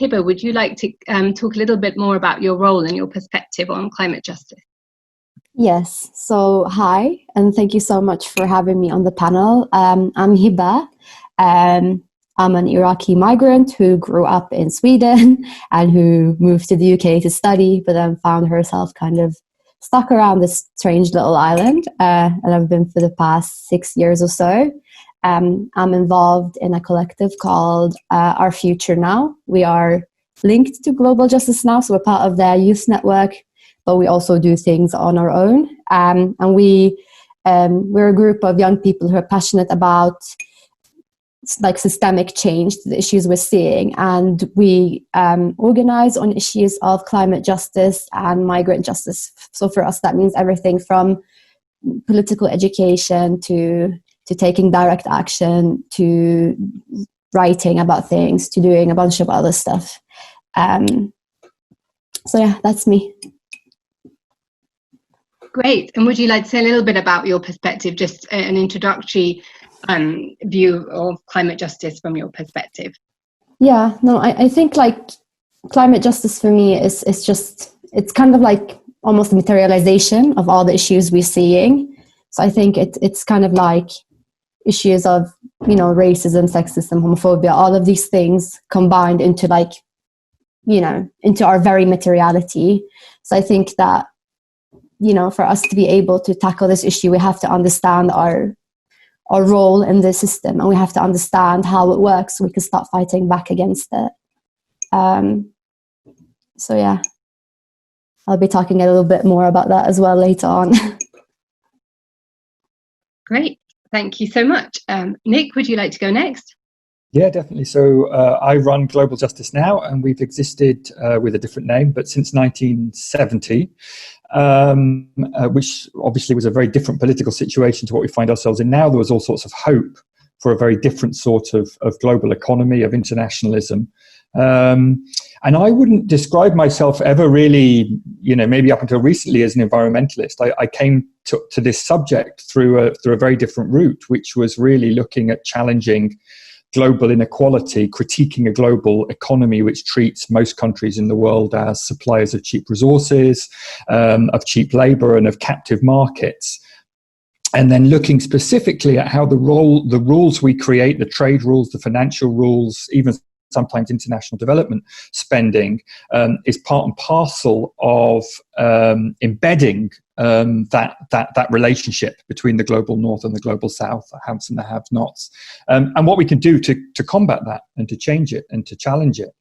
Hiba, would you like to talk a little bit more about your role and your perspective on climate justice? Yes. So, hi, and thank you so much for having me on the panel. I'm Hiba. I'm an Iraqi migrant who grew up in Sweden and who moved to the UK to study, but then found herself kind of stuck around this strange little island. And I've been for the past 6 years or so. I'm involved in a collective called Our Future Now. We are linked to Global Justice Now, so we're part of their youth network, but we also do things on our own. And we're a group of young people who are passionate about like systemic change to the issues we're seeing. And we organize on issues of climate justice and migrant justice. So for us, that means everything from political education to taking direct action, to writing about things, to doing a bunch of other stuff. So yeah, that's me. Great. And would you like to say a little bit about your perspective, just an introductory view of climate justice from your perspective? Yeah, no, I think like climate justice for me is just, it's kind of like almost a materialization of all the issues we're seeing. So I think it's kind of like issues of, you know, racism, sexism, homophobia, all of these things combined into like, you know, into our very materiality. So I think that, you know, for us to be able to tackle this issue, we have to understand our role in the system, and we have to understand how it works so we can start fighting back against it. So yeah, I'll be talking a little bit more about that as well later on. Great. Thank you so much. Nick, would you like to go next? Yeah, definitely. So I run Global Justice Now, and we've existed with a different name, but since 1970, which obviously was a very different political situation to what we find ourselves in now. There was all sorts of hope for a very different sort of global economy, of internationalism. And I wouldn't describe myself ever really, you know, maybe up until recently as an environmentalist. I came to this subject through a very different route, which was really looking at challenging global inequality, critiquing a global economy which treats most countries in the world as suppliers of cheap resources, of cheap labor, and of captive markets. And then looking specifically at how the rules we create, the trade rules, the financial rules, even sometimes international development spending, is part and parcel of embedding that relationship between the global north and the global south, the haves and the have-nots, and what we can do to combat that and to change it and to challenge it.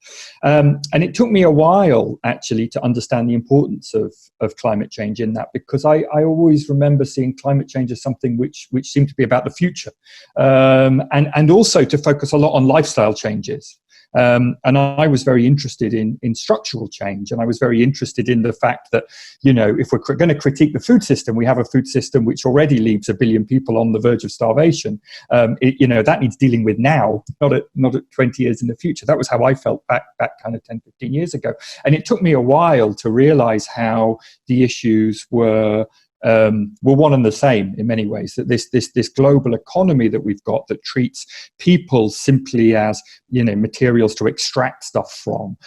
And it took me a while actually to understand the importance of climate change in that, because I always remember seeing climate change as something which seemed to be about the future, and also to focus a lot on lifestyle changes. And I was very interested in structural change, and I was very interested in the fact that, you know, if we're going to critique the food system, we have a food system which already leaves 1 billion people on the verge of starvation. You know, that needs dealing with now, not at 20 years in the future. That was how I felt back kind of 10, 15 years ago. And it took me a while to realize how the issues were one and the same in many ways, that this global economy that we've got that treats people simply as, you know, materials to extract stuff from,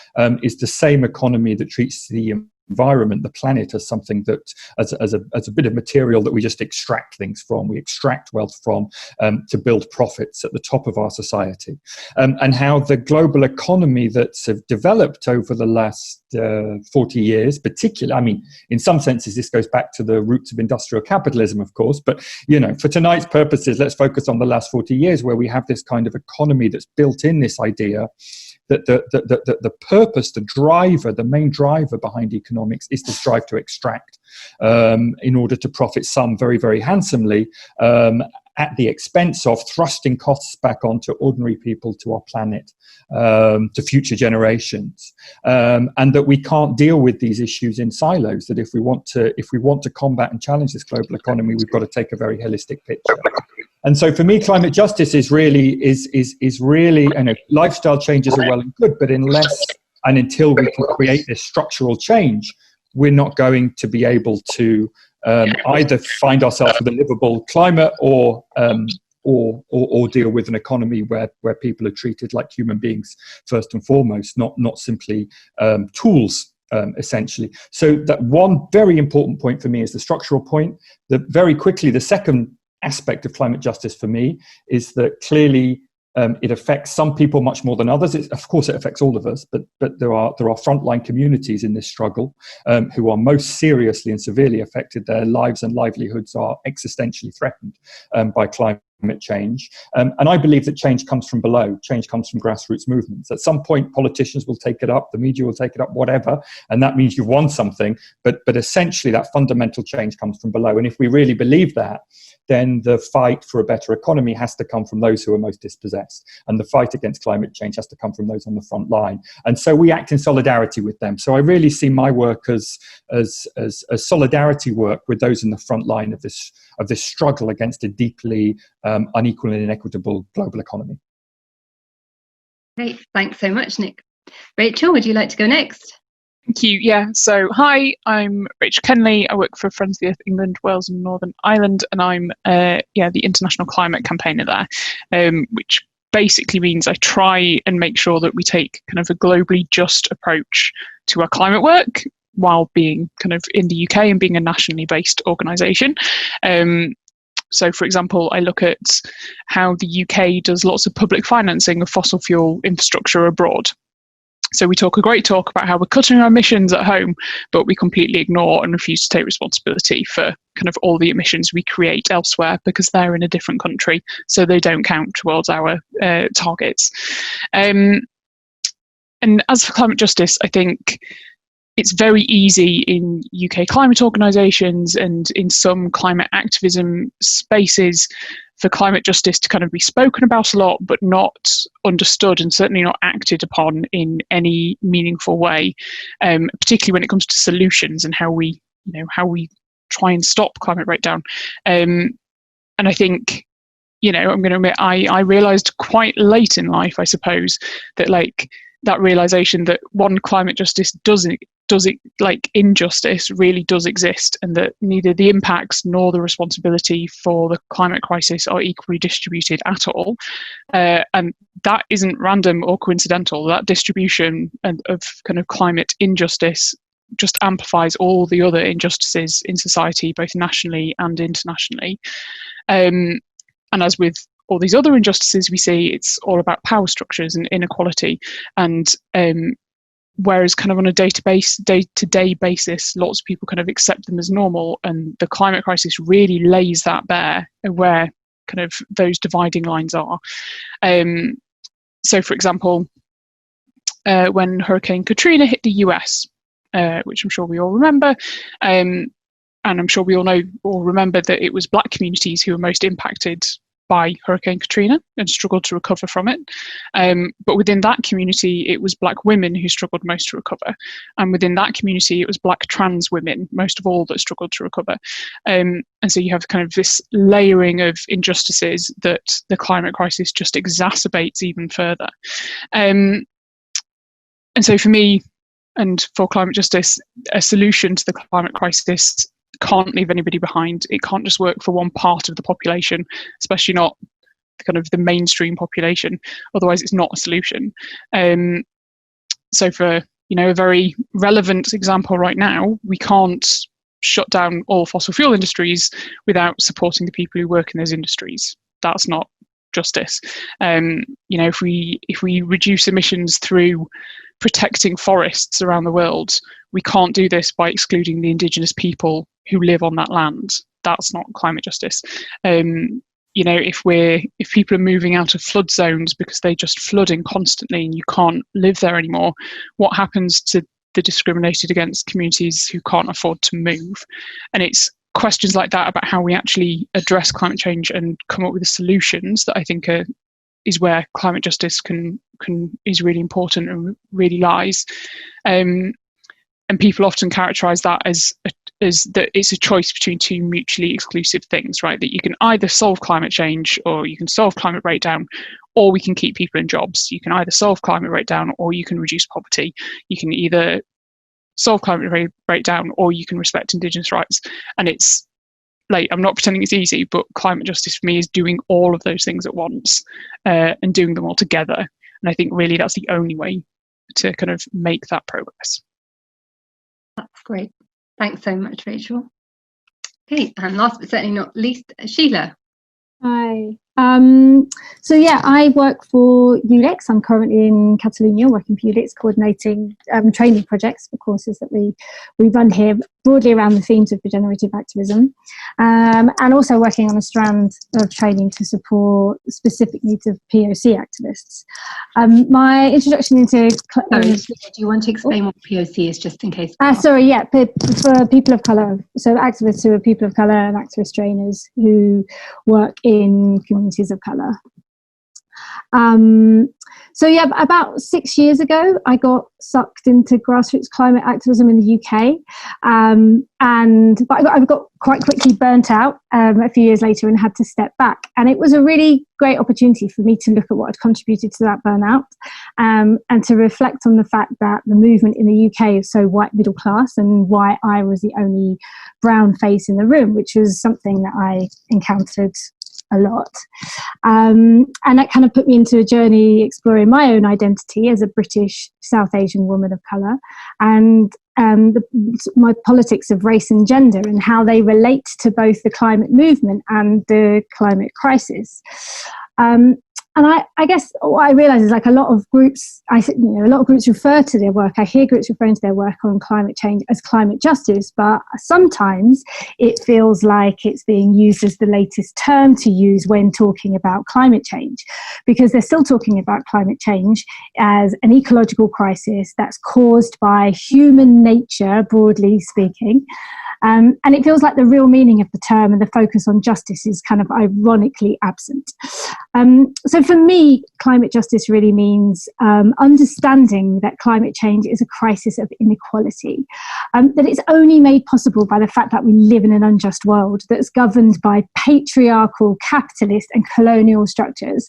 is the same economy that treats the environment, the planet, as something that as a bit of material that we just extract things from. We extract wealth from to build profits at the top of our society, and how the global economy that's developed over the last 40 years, particularly, I mean, in some senses this goes back to the roots of industrial capitalism, of course, but, you know, for tonight's purposes, let's focus on the last 40 years where we have this kind of economy that's built in this idea that the purpose, the driver, the main driver behind economics is to strive to extract in order to profit some very, very handsomely, at the expense of thrusting costs back onto ordinary people, to our planet, to future generations, and that we can't deal with these issues in silos. That if we want to combat and challenge this global economy, we've got to take a very holistic picture. And so, for me, climate justice is really, you know, lifestyle changes are well and good, but unless and until we can create this structural change, we're not going to be able to either find ourselves with a livable climate or or deal with an economy where people are treated like human beings first and foremost, not simply tools. Essentially. So that one very important point for me is the structural point. Very quickly, the second aspect of climate justice for me is that clearly it affects some people much more than others. Of course, it affects all of us, but there are frontline communities in this struggle who are most seriously and severely affected. Their lives and livelihoods are existentially threatened by climate change. And I believe that change comes from below. Change comes from grassroots movements. At some point, politicians will take it up, the media will take it up, whatever, and that means you've won something. But essentially, that fundamental change comes from below. And if we really believe that, then the fight for a better economy has to come from those who are most dispossessed. And the fight against climate change has to come from those on the front line. And so we act in solidarity with them. So I really see my work as solidarity work with those in the front line of this struggle against a deeply unequal and inequitable global economy. Great, thanks so much, Nick. Rachel, would you like to go next? Thank you. Yeah, so hi, I'm Rachel Kennerley. I work for Friends of the Earth England, Wales and Northern Ireland, and I'm the international climate campaigner there, which basically means I try and make sure that we take kind of a globally just approach to our climate work while being kind of in the UK and being a nationally based organisation. So, for example, I look at how the UK does lots of public financing of fossil fuel infrastructure abroad. So we talk a great talk about how we're cutting our emissions at home, but we completely ignore and refuse to take responsibility for kind of all the emissions we create elsewhere because they're in a different country, so they don't count towards our targets. And as for climate justice, I think it's very easy in UK climate organisations and in some climate activism spaces for climate justice to kind of be spoken about a lot, but not understood and certainly not acted upon in any meaningful way, particularly when it comes to solutions and how we try and stop climate breakdown. And I think, I'm going to admit, I realised quite late in life, I suppose, that that realisation that one, climate justice injustice really does exist, and that neither the impacts nor the responsibility for the climate crisis are equally distributed at all. And that isn't random or coincidental. That distribution of kind of climate injustice just amplifies all the other injustices in society, both nationally and internationally. And as with all these other injustices we see, it's all about power structures and inequality. And whereas kind of on a day-to-day basis, lots of people kind of accept them as normal, and the climate crisis really lays that bare, where kind of those dividing lines are. So, for example, when Hurricane Katrina hit the US, which I'm sure we all remember, and I'm sure we all know or remember that it was Black communities who were most impacted by Hurricane Katrina and struggled to recover from it. But within that community, it was Black women who struggled most to recover. And within that community, it was Black trans women, most of all, that struggled to recover. And so you have kind of this layering of injustices that the climate crisis just exacerbates even further. And so for me, and for climate justice, a solution to the climate crisis can't leave anybody behind. It can't just work for one part of the population, especially not kind of the mainstream population. Otherwise, it's not a solution. So for a very relevant example right now, we can't shut down all fossil fuel industries without supporting the people who work in those industries. That's not justice. If we reduce emissions through protecting forests around the world, we can't do this by excluding the indigenous people who live on that land. That's not climate justice. If people are moving out of flood zones because they're just flooding constantly and you can't live there anymore, what happens to the discriminated against communities who can't afford to move? And it's questions like that about how we actually address climate change and come up with the solutions that I think is where climate justice is really important and really lies. And people often characterize that as that it's a choice between two mutually exclusive things, right? That you can either solve climate change or you can solve climate breakdown, or we can keep people in jobs. You can either solve climate breakdown or you can reduce poverty. You can either solve climate breakdown or you can respect indigenous rights. And it's like, I'm not pretending it's easy, but climate justice for me is doing all of those things at once, and doing them all together. And I think really that's the only way to kind of make that progress. That's great. Thanks so much, Rachel. Okay, and last but certainly not least, Sheila. Hi. So yeah, I work for Ulex. I'm currently in Catalonia working for Ulex, coordinating training projects for courses that we run here, broadly around the themes of regenerative activism, and also working on a strand of training to support specific needs of POC activists. My introduction into... Sorry, do you want to explain what POC is, just in case? Sorry, yeah, for people of colour, so activists who are people of colour and activist trainers who work in communities of colour. So yeah, about 6 years ago, I got sucked into grassroots climate activism in the UK, but I got quite quickly burnt out a few years later and had to step back. And it was a really great opportunity for me to look at what had contributed to that burnout, and to reflect on the fact that the movement in the UK is so white middle class, and why I was the only brown face in the room, which was something that I encountered a lot. And that kind of put me into a journey exploring my own identity as a British South Asian woman of colour, and my politics of race and gender, and how they relate to both the climate movement and the climate crisis. And I guess what I realise is, like, a lot of groups refer to their work. I hear groups referring to their work on climate change as climate justice, but sometimes it feels like it's being used as the latest term to use when talking about climate change, because they're still talking about climate change as an ecological crisis that's caused by human nature, broadly speaking. And it feels like the real meaning of the term and the focus on justice is kind of ironically absent. So for me, climate justice really means understanding that climate change is a crisis of inequality, that it's only made possible by the fact that we live in an unjust world that's governed by patriarchal, capitalist and colonial structures,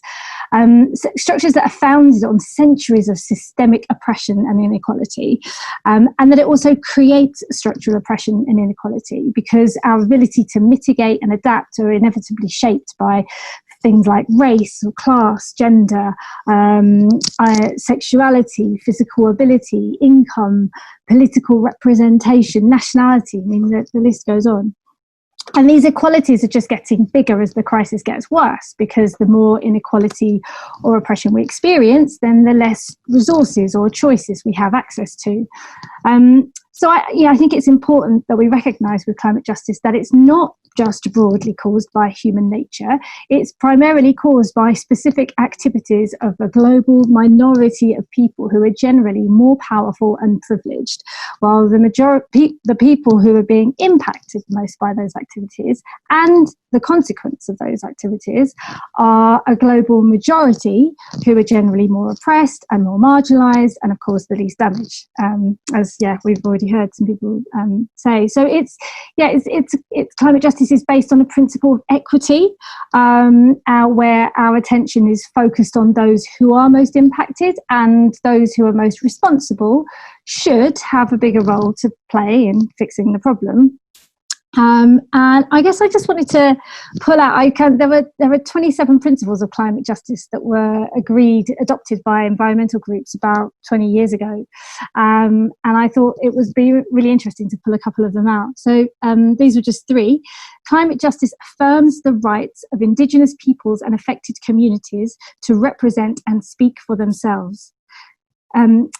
structures that are founded on centuries of systemic oppression and inequality, and that it also creates structural oppression and inequality, because our ability to mitigate and adapt are inevitably shaped by things like race or class, gender, sexuality, physical ability, income, political representation, nationality. I mean, the list goes on. And these inequalities are just getting bigger as the crisis gets worse, because the more inequality or oppression we experience, then the less resources or choices we have access to. So I think it's important that we recognise with climate justice that it's not just broadly caused by human nature. It's primarily caused by specific activities of a global minority of people who are generally more powerful and privileged, while the people who are being impacted most by those activities and the consequence of those activities are a global majority who are generally more oppressed and more marginalised, and of course the least damaged, as we've already heard some people say. So it's climate justice is based on a principle of equity, where our attention is focused on those who are most impacted, and those who are most responsible should have a bigger role to play in fixing the problem. And I guess I just wanted to pull out, there were 27 principles of climate justice that were adopted by environmental groups about 20 years ago. And I thought it would be really interesting to pull a couple of them out. So these were just three. Climate justice affirms the rights of Indigenous peoples and affected communities to represent and speak for themselves.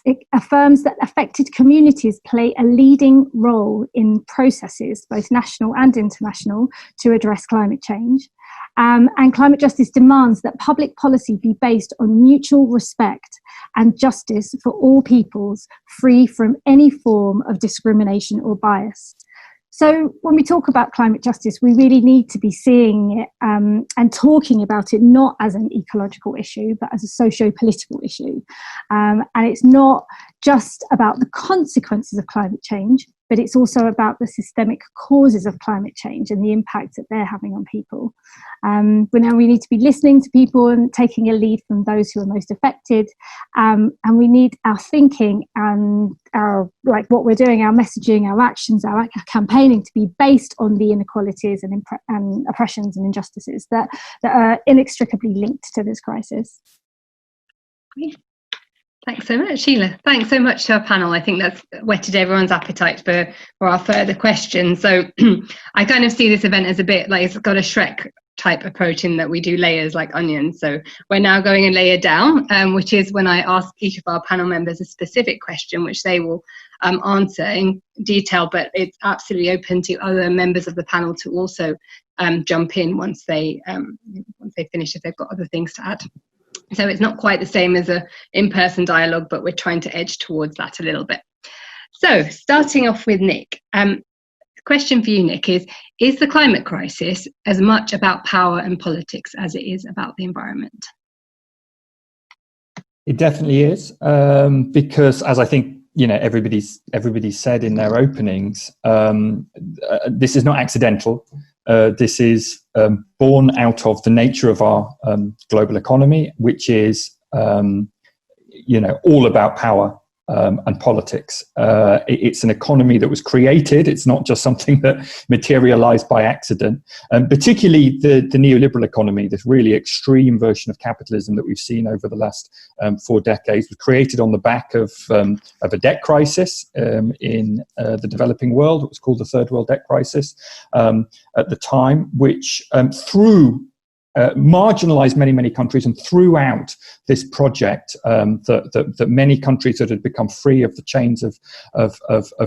It affirms that affected communities play a leading role in processes, both national and international, to address climate change. And climate justice demands that public policy be based on mutual respect and justice for all peoples, free from any form of discrimination or bias. So when we talk about climate justice, we really need to be seeing it and talking about it not as an ecological issue, but as a socio-political issue. And it's not just about the consequences of climate change, but it's also about the systemic causes of climate change and the impact that they're having on people. We need to be listening to people and taking a lead from those who are most affected, and we need our thinking and our, like what we're doing, our messaging, our actions, our campaigning to be based on the inequalities and oppressions and injustices that are inextricably linked to this crisis. Thanks so much, Sheila. Thanks so much to our panel. I think that's whetted everyone's appetite for our further questions. So I kind of see this event as a bit like it's got a Shrek type approach in that we do layers like onions. So we're now going a layer down, which is when I ask each of our panel members a specific question, which they will answer in detail, but it's absolutely open to other members of the panel to also jump in once they finish, if they've got other things to add. So it's not quite the same as a in-person dialogue, but we're trying to edge towards that a little bit. So starting off with Nick, question for you, Nick, is the climate crisis as much about power and politics as it is about the environment? It definitely is, because as I think everybody's said in their openings, this is not accidental. This is born out of the nature of our global economy, which is, all about power and politics. It's an economy that was created. It's not just something that materialized by accident. Particularly the neoliberal economy, this really extreme version of capitalism that we've seen over the last 4 decades, was created on the back of a debt crisis in the developing world. It was called the Third World Debt Crisis at the time, which through marginalized many countries and throughout this project that many countries that had become free of the chains of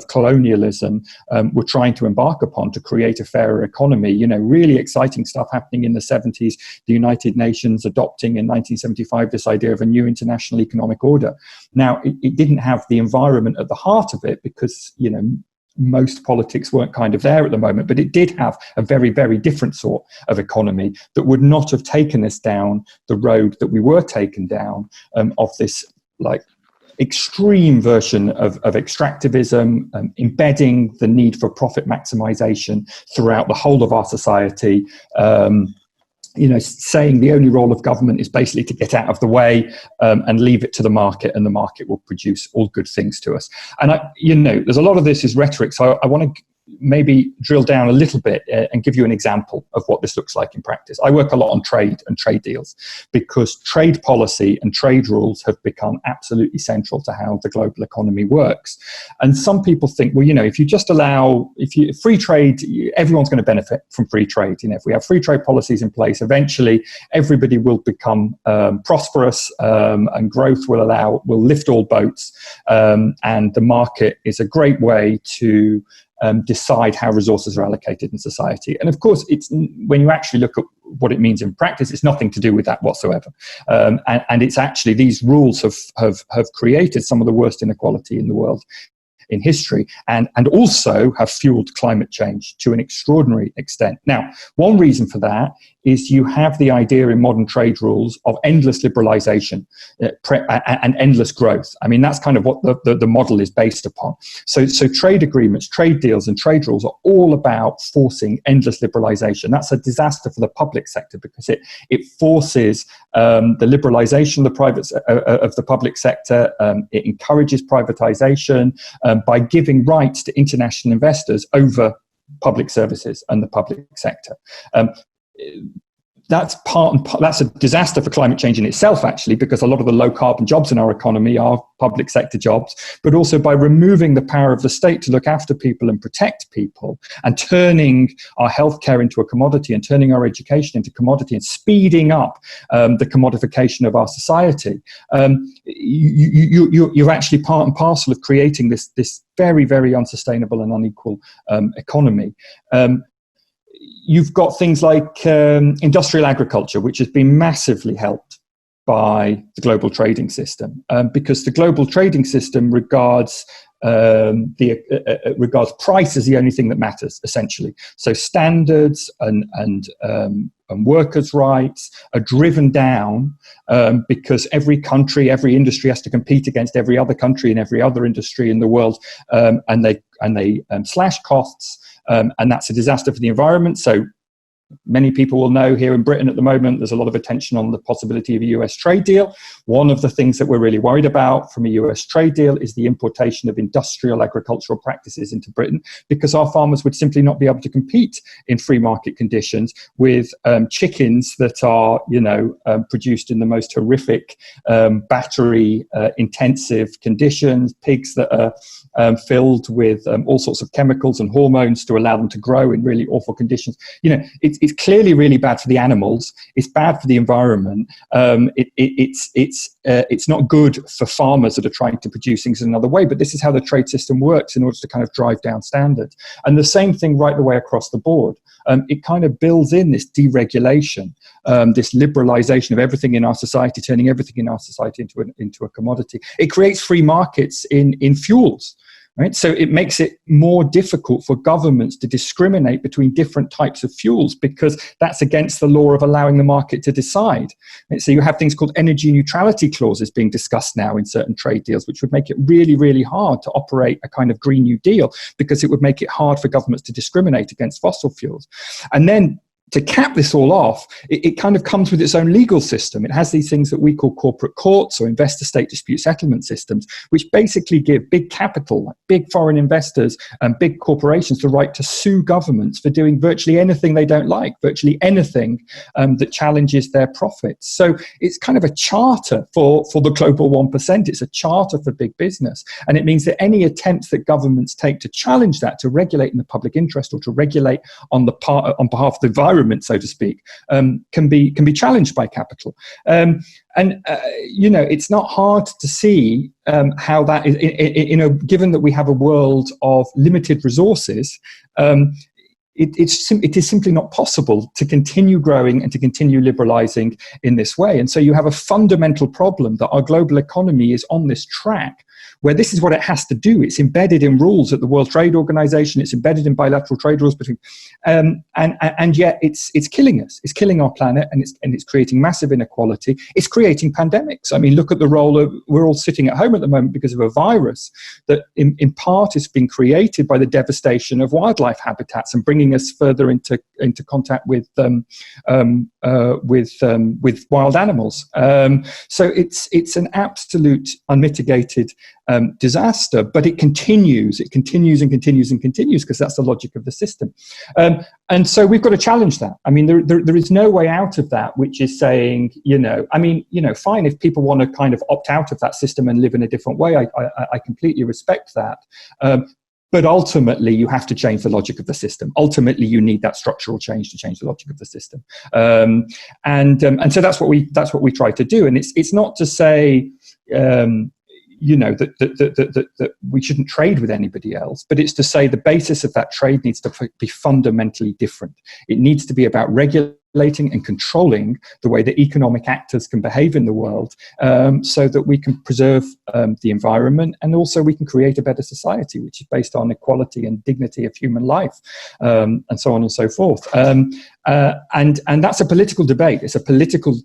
colonialism were trying to embark upon to create a fairer economy. Really exciting stuff happening in the 70s, the United Nations adopting in 1975 this idea of a new international economic order. Now, it didn't have the environment at the heart of it because, most politics weren't kind of there at the moment, but it did have a very, very different sort of economy that would not have taken us down the road that we were taken down of this extreme version of extractivism, embedding the need for profit maximization throughout the whole of our society. Saying the only role of government is basically to get out of the way and leave it to the market, and the market will produce all good things to us. And there's a lot of this is rhetoric, so I want to maybe drill down a little bit and give you an example of what this looks like in practice. I work a lot on trade and trade deals because trade policy and trade rules have become absolutely central to how the global economy works. And some people think, well, if you just allow, free trade, everyone's going to benefit from free trade. If we have free trade policies in place, eventually everybody will become prosperous and growth will lift all boats. And the market is a great way to decide how resources are allocated in society. And of course, it's when you actually look at what it means in practice, it's nothing to do with that whatsoever. And it's actually, these rules have created some of the worst inequality in the world in history, and also have fueled climate change to an extraordinary extent. Now, one reason for that is you have the idea in modern trade rules of endless liberalization and endless growth. I mean, that's kind of what the model is based upon. So trade agreements, trade deals, and trade rules are all about forcing endless liberalization. That's a disaster for the public sector because it forces the liberalization of the public sector. It encourages privatization by giving rights to international investors over public services and the public sector. That's a disaster for climate change in itself, actually, because a lot of the low carbon jobs in our economy are public sector jobs, but also by removing the power of the state to look after people and protect people, and turning our healthcare into a commodity and turning our education into commodity and speeding up the commodification of our society. You're actually part and parcel of creating this very, very unsustainable and unequal economy. You've got things like industrial agriculture, which has been massively helped by the global trading system, because the global trading system regards regards price as the only thing that matters, essentially. So standards and workers' rights are driven down because every country, every industry has to compete against every other country and every other industry in the world, and they slash costs, and that's a disaster for the environment. So many people will know here in Britain at the moment, there's a lot of attention on the possibility of a US trade deal. One of the things that we're really worried about from a US trade deal is the importation of industrial agricultural practices into Britain, because our farmers would simply not be able to compete in free market conditions with chickens that are, produced in the most horrific battery intensive conditions, pigs that are filled with all sorts of chemicals and hormones to allow them to grow in really awful conditions. It's clearly really bad for the animals. It's bad for the environment. It's not good for farmers that are trying to produce things in another way. But this is how the trade system works in order to kind of drive down standards. And the same thing right the way across the board. It kind of builds in this deregulation, this liberalization of everything in our society, turning everything in our society into a commodity. It creates free markets in fuels. Right? So it makes it more difficult for governments to discriminate between different types of fuels, because that's against the law of allowing the market to decide. Right? So you have things called energy neutrality clauses being discussed now in certain trade deals, which would make it really, really hard to operate a kind of Green New Deal, because it would make it hard for governments to discriminate against fossil fuels. And then to cap this all off, it kind of comes with its own legal system. It has these things that we call corporate courts or investor-state dispute settlement systems, which basically give big capital, like big foreign investors and big corporations, the right to sue governments for doing virtually anything they don't like, virtually anything that challenges their profits. So it's kind of a charter for the global 1%. It's a charter for big business. And it means that any attempts that governments take to challenge that, to regulate in the public interest or to regulate on behalf of the environment, so to speak, can be challenged by capital. It's not hard to see how that is, given that we have a world of limited resources, it is simply not possible to continue growing and to continue liberalizing in this way. And so you have a fundamental problem that our global economy is on this track where this is what it has to do. It's embedded in rules at the World Trade Organization. It's embedded in bilateral trade rules between, and yet it's killing us. It's killing our planet, and it's creating massive inequality. It's creating pandemics. I mean, look at the role of, we're all sitting at home at the moment because of a virus that in part has been created by the devastation of wildlife habitats and bringing us further into contact with wild animals. So it's an absolute unmitigated disaster, but it continues and continues because that's the logic of the system. And so we've got to challenge that. I mean, there is no way out of that, which is saying, fine, if people want to kind of opt out of that system and live in a different way, I completely respect that. But ultimately, you have to change the logic of the system. Ultimately, you need that structural change to change the logic of the system. And so that's what we try to do. And it's not to say, that we shouldn't trade with anybody else, but it's to say the basis of that trade needs to be fundamentally different. It needs to be about regulating and controlling the way that economic actors can behave in the world, so that we can preserve the environment, and also we can create a better society, which is based on equality and dignity of human life, and so on and so forth. And that's a political debate. It's a political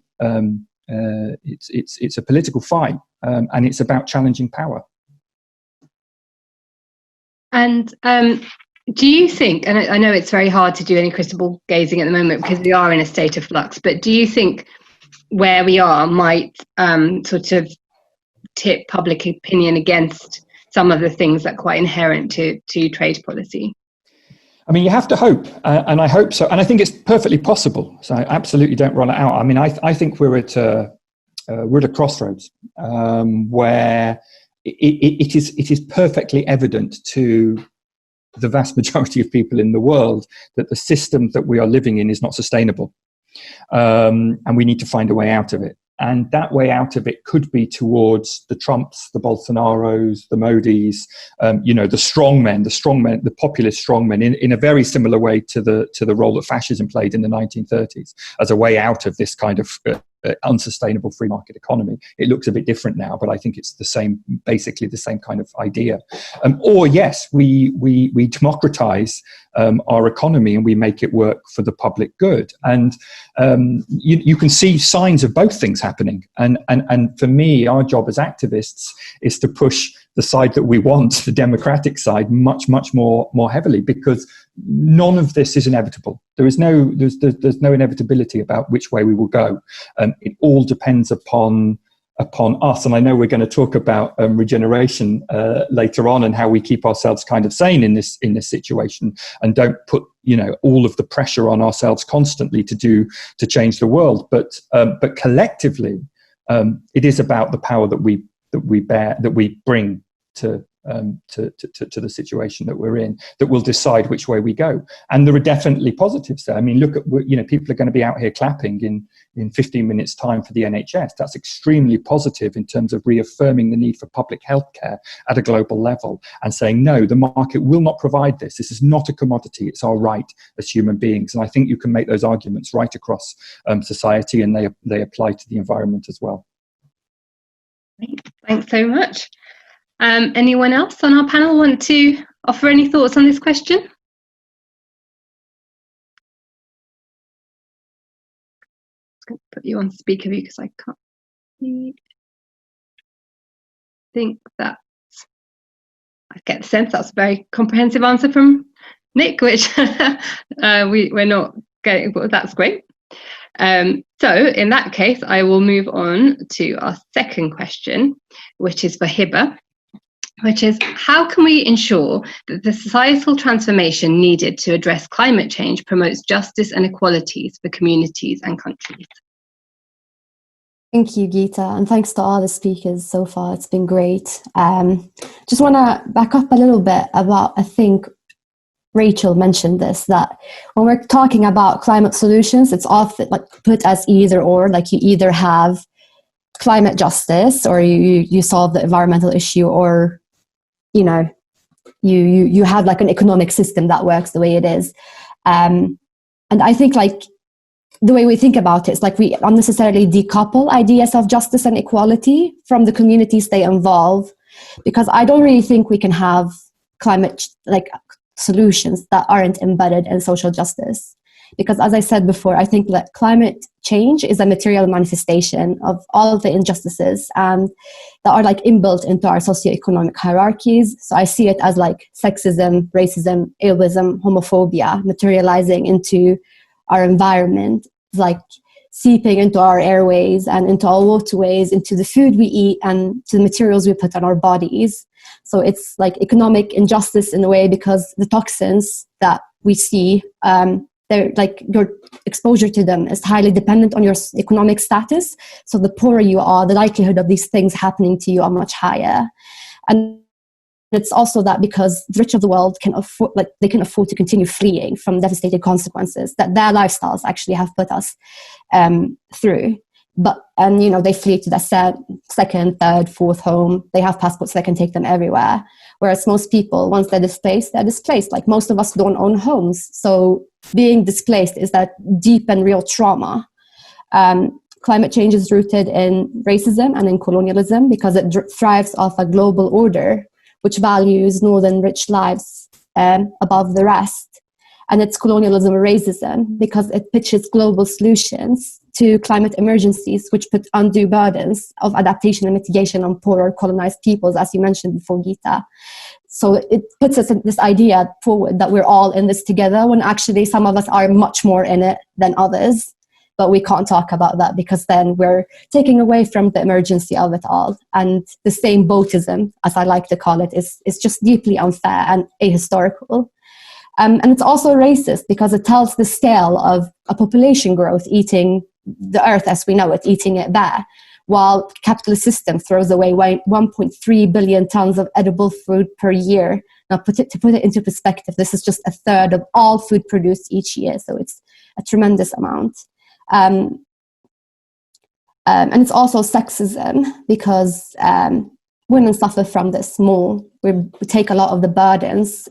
it's a political fight, and it's about challenging power. And do you think, and I know it's very hard to do any crystal ball gazing at the moment because we are in a state of flux, but do you think where we are might sort of tip public opinion against some of the things that are quite inherent to trade policy? I mean, you have to hope, and I hope so, and I think it's perfectly possible. So I absolutely don't rule it out. I mean, I think we're at a crossroads where it is perfectly evident to the vast majority of people in the world that the system that we are living in is not sustainable, and we need to find a way out of it. And that way out of it could be towards the Trumps, the Bolsonaros, the Modis, the strongmen, the populist strongmen, in a very similar way to the role that fascism played in the 1930s as a way out of this kind of unsustainable free market economy. It looks a bit different now, but I think it's basically the same kind of idea. Or yes, we democratize our economy and we make it work for the public good. And you can see signs of both things happening. And for me, our job as activists is to push the side that we want, the democratic side, much more heavily, because none of this is inevitable. There's no inevitability about which way we will go. It all depends upon us. And I know we're going to talk about regeneration later on, and how we keep ourselves kind of sane in this situation, and don't put all of the pressure on ourselves constantly to change the world. But collectively, it is about the power that we bring to the situation that we're in, that will decide which way we go. And there are definitely positives there. I mean, look at, people are going to be out here clapping in 15 minutes time for the NHS. That's extremely positive in terms of reaffirming the need for public health care at a global level, and saying, no, the market will not provide this. This is not a commodity. It's our right as human beings. And I think you can make those arguments right across society, and they apply to the environment as well. Thanks so much. Anyone else on our panel want to offer any thoughts on this question? I'm going to put you on speaker view because I can't see. I think I get the sense that's a very comprehensive answer from Nick, which we're not getting, but that's great. So in that case, I will move on to our second question, which is for Hiba, which is, how can we ensure that the societal transformation needed to address climate change promotes justice and equalities for communities and countries? Thank you, Gita, and thanks to all the speakers so far. It's been great. Just want to back up a little bit about, I think Rachel mentioned this, that when we're talking about climate solutions, it's often put as either or, like you either have climate justice or you solve the environmental issue, or you have an economic system that works the way it is. And I think the way we think about it is we unnecessarily decouple ideas of justice and equality from the communities they involve, because I don't really think we can have climate solutions that aren't embedded in social justice. Because as I said before, I think that climate change is a material manifestation of all of the injustices that are inbuilt into our socioeconomic hierarchies. So I see it as sexism, racism, ableism, homophobia materializing into our environment, seeping into our airways and into our waterways, into the food we eat and to the materials we put on our bodies. So it's economic injustice in a way, because the toxins that we see, they're your exposure to them is highly dependent on your economic status. So the poorer you are, the likelihood of these things happening to you are much higher. And it's also that because the rich of the world can afford, they can afford to continue fleeing from devastating consequences that their lifestyles actually have put us through. And they flee to their second, third, fourth home. They have passports that can take them everywhere. Whereas most people, once they're displaced, they're displaced. Most of us don't own homes. So being displaced is that deep and real trauma. Climate change is rooted in racism and in colonialism, because it thrives off a global order which values northern rich lives above the rest. And it's colonialism and racism because it pitches global solutions to climate emergencies, which put undue burdens of adaptation and mitigation on poorer colonized peoples, as you mentioned before, Gita. So it puts us in this idea forward that we're all in this together, when actually some of us are much more in it than others. But we can't talk about that, because then we're taking away from the emergency of it all. And the same boatism, as I like to call it, is just deeply unfair and ahistorical. And it's also racist, because it tells the scale of a population growth eating the earth as we know it, eating it bare, while the capitalist system throws away 1.3 billion tons of edible food per year. Now, to put it into perspective, this is just a third of all food produced each year, so it's a tremendous amount. And it's also sexism, because women suffer from this more. We take a lot of the burdens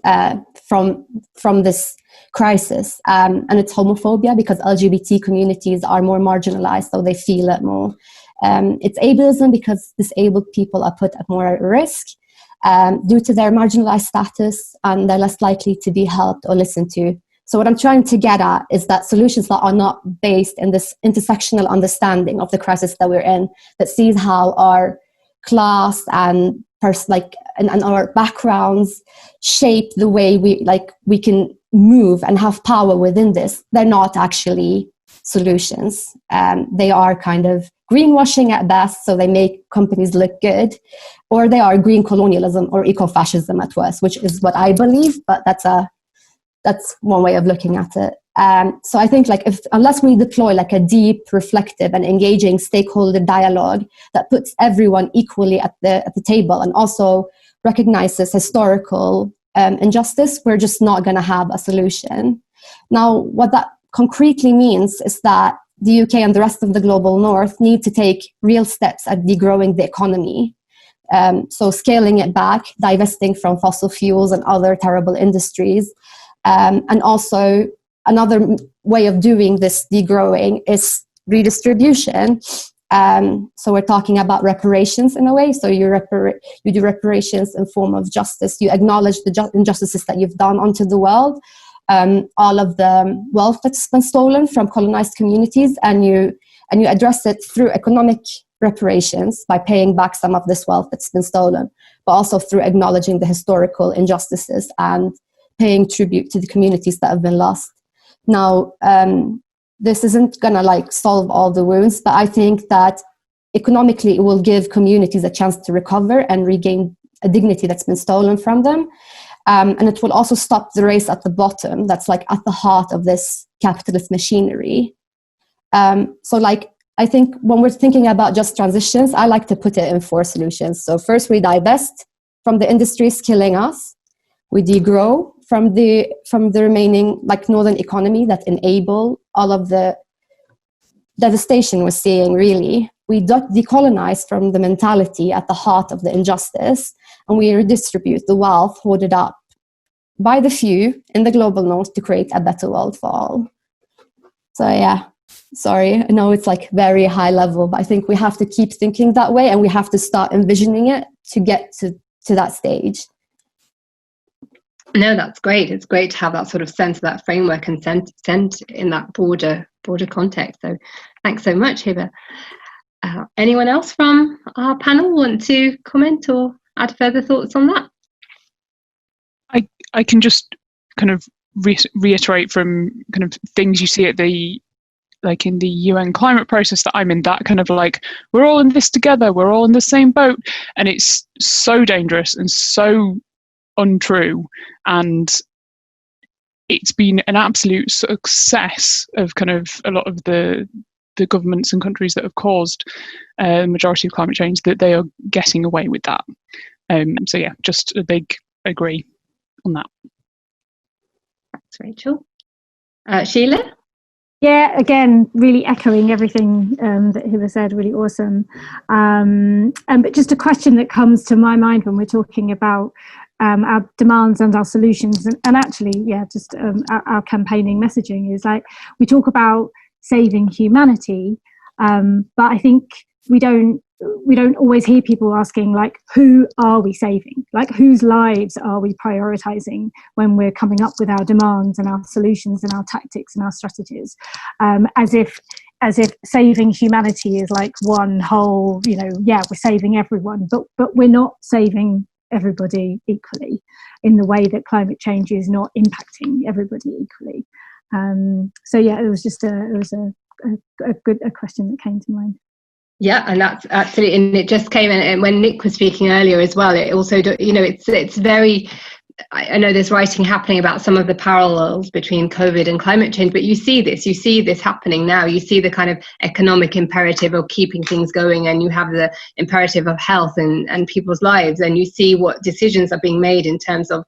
from this crisis, and it's homophobia because LGBT communities are more marginalized, so they feel it more. It's ableism because disabled people are put at more risk due to their marginalized status, and they're less likely to be helped or listened to. So what I'm trying to get at is that solutions that are not based in this intersectional understanding of the crisis that we're in, that sees how our class and and our backgrounds shape the way we can move and have power within this. They're not actually solutions. They are kind of greenwashing at best, so they make companies look good, or they are green colonialism or eco-fascism at worst, which is what I believe, but that's one way of looking at it. So I think unless we deploy a deep, reflective and engaging stakeholder dialogue that puts everyone equally at the table and also recognizes historical injustice, we're just not going to have a solution. Now, what that concretely means is that the UK and the rest of the global north need to take real steps at degrowing the economy. So scaling it back, divesting from fossil fuels and other terrible industries. And also another way of doing this degrowing is redistribution. So we're talking about reparations in a way. So you do reparations in form of justice. You acknowledge the injustices that you've done onto the world, all of the wealth that's been stolen from colonized communities, and you address it through economic reparations by paying back some of this wealth that's been stolen, but also through acknowledging the historical injustices and paying tribute to the communities that have been lost. Now, this isn't going to solve all the wounds, but I think that economically it will give communities a chance to recover and regain a dignity that's been stolen from them. And it will also stop the race at the bottom that's at the heart of this capitalist machinery. I think when we're thinking about just transitions, I like to put it in 4 solutions. So first, we divest from the industries killing us. We degrow from the remaining northern economy that enable all of the devastation we're seeing, really. We decolonize from the mentality at the heart of the injustice, and we redistribute the wealth hoarded up by the few in the global north to create a better world for all. So yeah, sorry, I know it's very high level, but I think we have to keep thinking that way, and we have to start envisioning it to get to that stage. No, that's great. It's great to have that sort of sense of that framework and sense in that broader context. So thanks so much, Hiba. Anyone else from our panel want to comment or add further thoughts on that? I can just kind of reiterate from kind of things you see at the in the UN climate process that I'm in, that kind of we're all in this together, we're all in the same boat, and it's so dangerous and so untrue, and it's been an absolute success of kind of a lot of the governments and countries that have caused the majority of climate change, that they are getting away with that. So yeah, just a big agree on that. Thanks, Rachel. Sheila? Yeah, again, really echoing everything that Hiba said, really awesome. But just a question that comes to my mind when we're talking about our demands and our solutions, and actually, yeah, just our campaigning messaging is we talk about saving humanity, but I think we don't always hear people asking who are we saving? Whose lives are we prioritizing when we're coming up with our demands and our solutions and our tactics and our strategies, as if saving humanity is one whole, we're saving everyone, but we're not saving everybody equally in the way that climate change is not impacting everybody equally. So yeah, it was just a question that came to mind. Yeah, and that's absolutely, and it just came in, and when Nick was speaking earlier as well, it also, it's very, I know there's writing happening about some of the parallels between COVID and climate change, but you see this happening now. You see the kind of economic imperative of keeping things going, and you have the imperative of health and people's lives, and you see what decisions are being made in terms of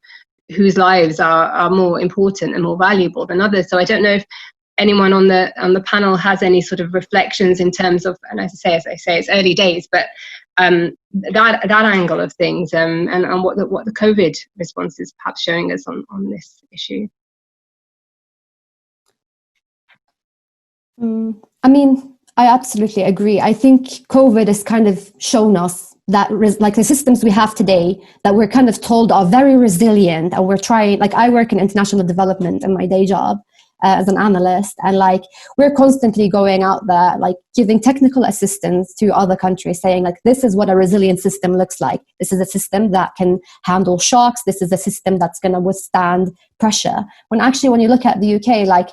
whose lives are more important and more valuable than others. So I don't know if anyone on the panel has any sort of reflections in terms of, and as I say, it's early days, but that angle of things, and what the COVID response is perhaps showing us on this issue. I mean, I absolutely agree. I think COVID has kind of shown us that like the systems we have today that we're kind of told are very resilient, and we're trying, like I work in international development in my day job as an analyst, and like we're constantly going out there like giving technical assistance to other countries, saying like, this is what a resilient system looks like. This is a system that can handle shocks. This is a system that's going to withstand pressure. When actually, when you look at the UK, like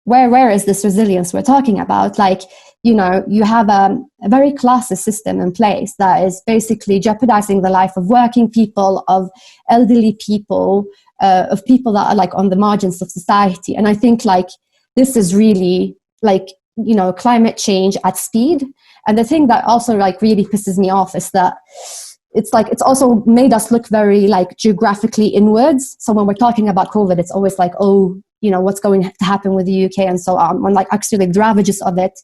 where is this resilience we're talking about? Like, you know, you have a very classist system in place that is basically jeopardizing the life of working people, of elderly people, of people that are like on the margins of society. And I think like this is really like, you know, climate change at speed. And the thing that also like really pisses me off is that it's like, it's also made us look very like geographically inwards. So when we're talking about COVID, it's always like, oh, you know, what's going to happen with the UK and so on. When like actually the ravages of it,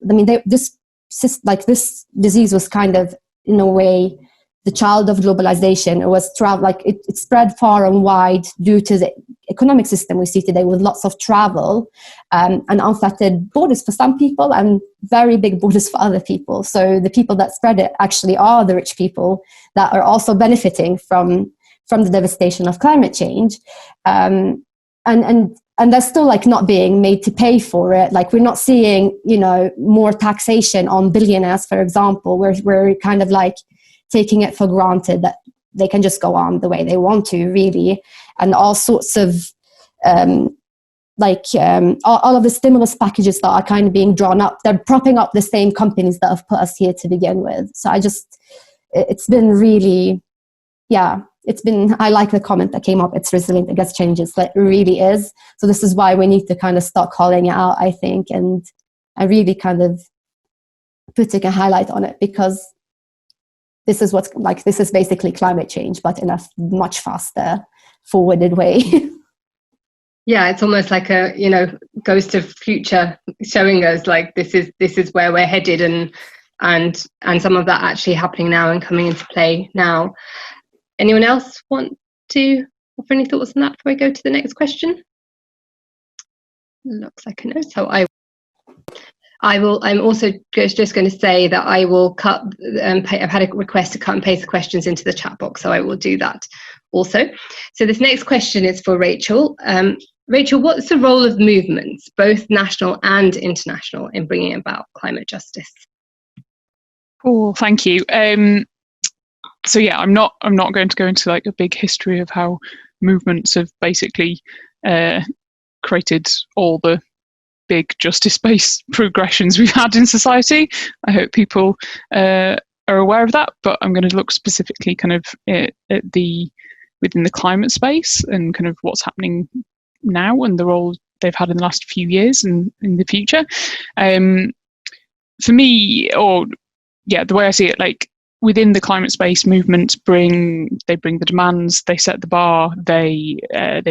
I mean, this disease was kind of, in a way, the child of globalization. It was it spread far and wide due to the economic system we see today, with lots of travel and unfettered borders for some people and very big borders for other people. So the people that spread it actually are the rich people that are also benefiting from the devastation of climate change. And they're still like not being made to pay for it. Like we're not seeing, you know, more taxation on billionaires, for example, where we're kind of like taking it for granted that they can just go on the way they want to, really. And all sorts of all of the stimulus packages that are kind of being drawn up, they're propping up the same companies that have put us here to begin with. So it's been really, yeah. I like the comment that came up, it's resilient against changes. Like it really is. So this is why we need to kind of start calling it out, I think. And I really kind of putting a highlight on it, because this is this is basically climate change, but in a much faster forwarded way. Yeah, it's almost like a, you know, ghost of future showing us like this is where we're headed, and some of that actually happening now and coming into play now. Anyone else want to offer any thoughts on that before I go to the next question? Looks like a no. So I will. I'm also just going to say that I will cut. I've had a request to cut and paste the questions into the chat box, so I will do that also. So this next question is for Rachel. Rachel, what's the role of movements, both national and international, in bringing about climate justice? Oh, thank you. So yeah, I'm not going to go into like a big history of how movements have basically created all the big justice-based progressions we've had in society. I hope people are aware of that, but I'm going to look specifically kind of at within the climate space and kind of what's happening now and the role they've had in the last few years and in the future. For me, the way I see it, like, within the climate space, movements bring the demands, they set the bar, they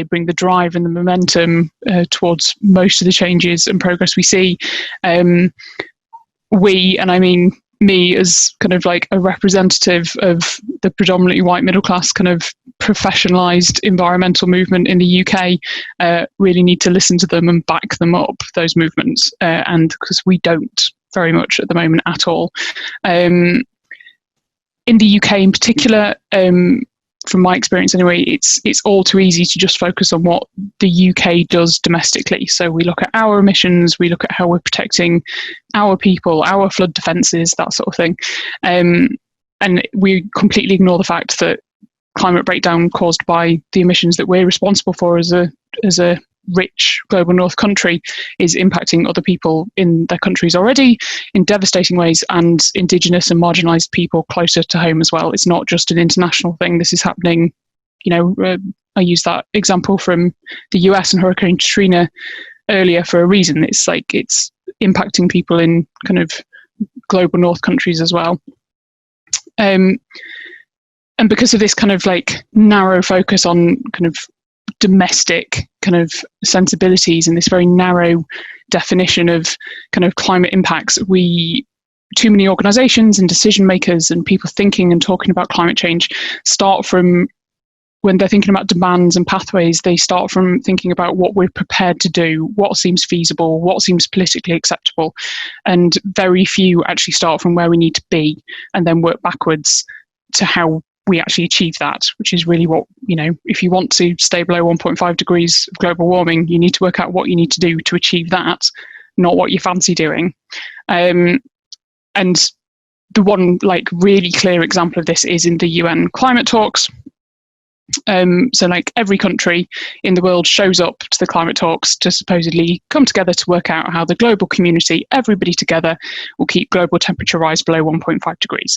bring the drive and the momentum towards most of the changes and progress we see. We, and I mean me as kind of like a representative of the predominantly white middle class kind of professionalised environmental movement in the UK, really need to listen to them and back them up, those movements, and because we don't very much at the moment at all. In the UK in particular, from my experience anyway, it's all too easy to just focus on what the UK does domestically. So we look at our emissions, we look at how we're protecting our people, our flood defences, that sort of thing. And we completely ignore the fact that climate breakdown caused by the emissions that we're responsible for as a rich global north country is impacting other people in their countries already in devastating ways, and indigenous and marginalised people closer to home as well. It's not just an international thing. This is happening, you know, I used that example from the US and Hurricane Katrina earlier for a reason. It's like it's impacting people in kind of global north countries as well. And because of this kind of like narrow focus on kind of domestic kind of sensibilities and this very narrow definition of kind of climate impacts, we too many organisations and decision makers and people thinking and talking about climate change start from, when they're thinking about demands and pathways, they start from thinking about what we're prepared to do, what seems feasible, what seems politically acceptable. And very few actually start from where we need to be and then work backwards to how we actually achieve that, which is really what, if you want to stay below 1.5 degrees of global warming, you need to work out what you need to do to achieve that, not what you fancy doing. And the one really clear example of this is in the UN climate talks. So every country in the world shows up to the climate talks to supposedly come together to work out how the global community, everybody together, will keep global temperature rise below 1.5 degrees.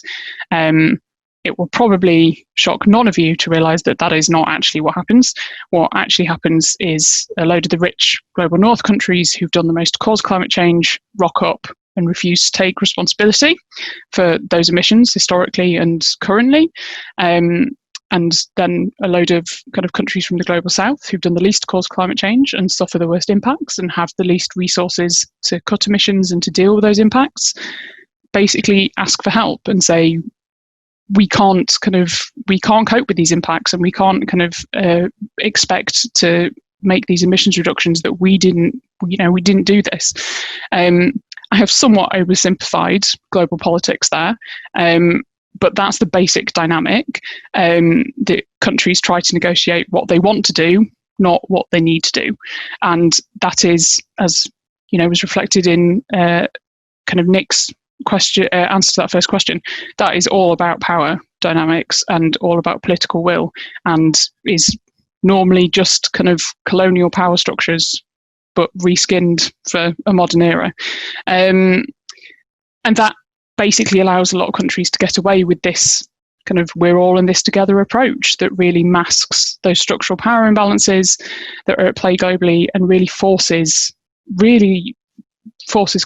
It will probably shock none of you to realise that that is not actually what happens. What actually happens is a load of the rich global north countries who've done the most to cause climate change rock up and refuse to take responsibility for those emissions historically and currently. And then a load of kind of countries from the global south who've done the least to cause climate change and suffer the worst impacts and have the least resources to cut emissions and to deal with those impacts, basically ask for help and say, we can't cope with these impacts, and we can't expect to make these emissions reductions that we didn't do this. I have somewhat oversimplified global politics there. But that's the basic dynamic. That countries try to negotiate what they want to do, not what they need to do. And that is, as was reflected in Nick's question, answer to that first question, that is all about power dynamics and all about political will, and is normally just colonial power structures, but reskinned for a modern era. And that basically allows a lot of countries to get away with this we're all in this together approach that really masks those structural power imbalances that are at play globally and really forces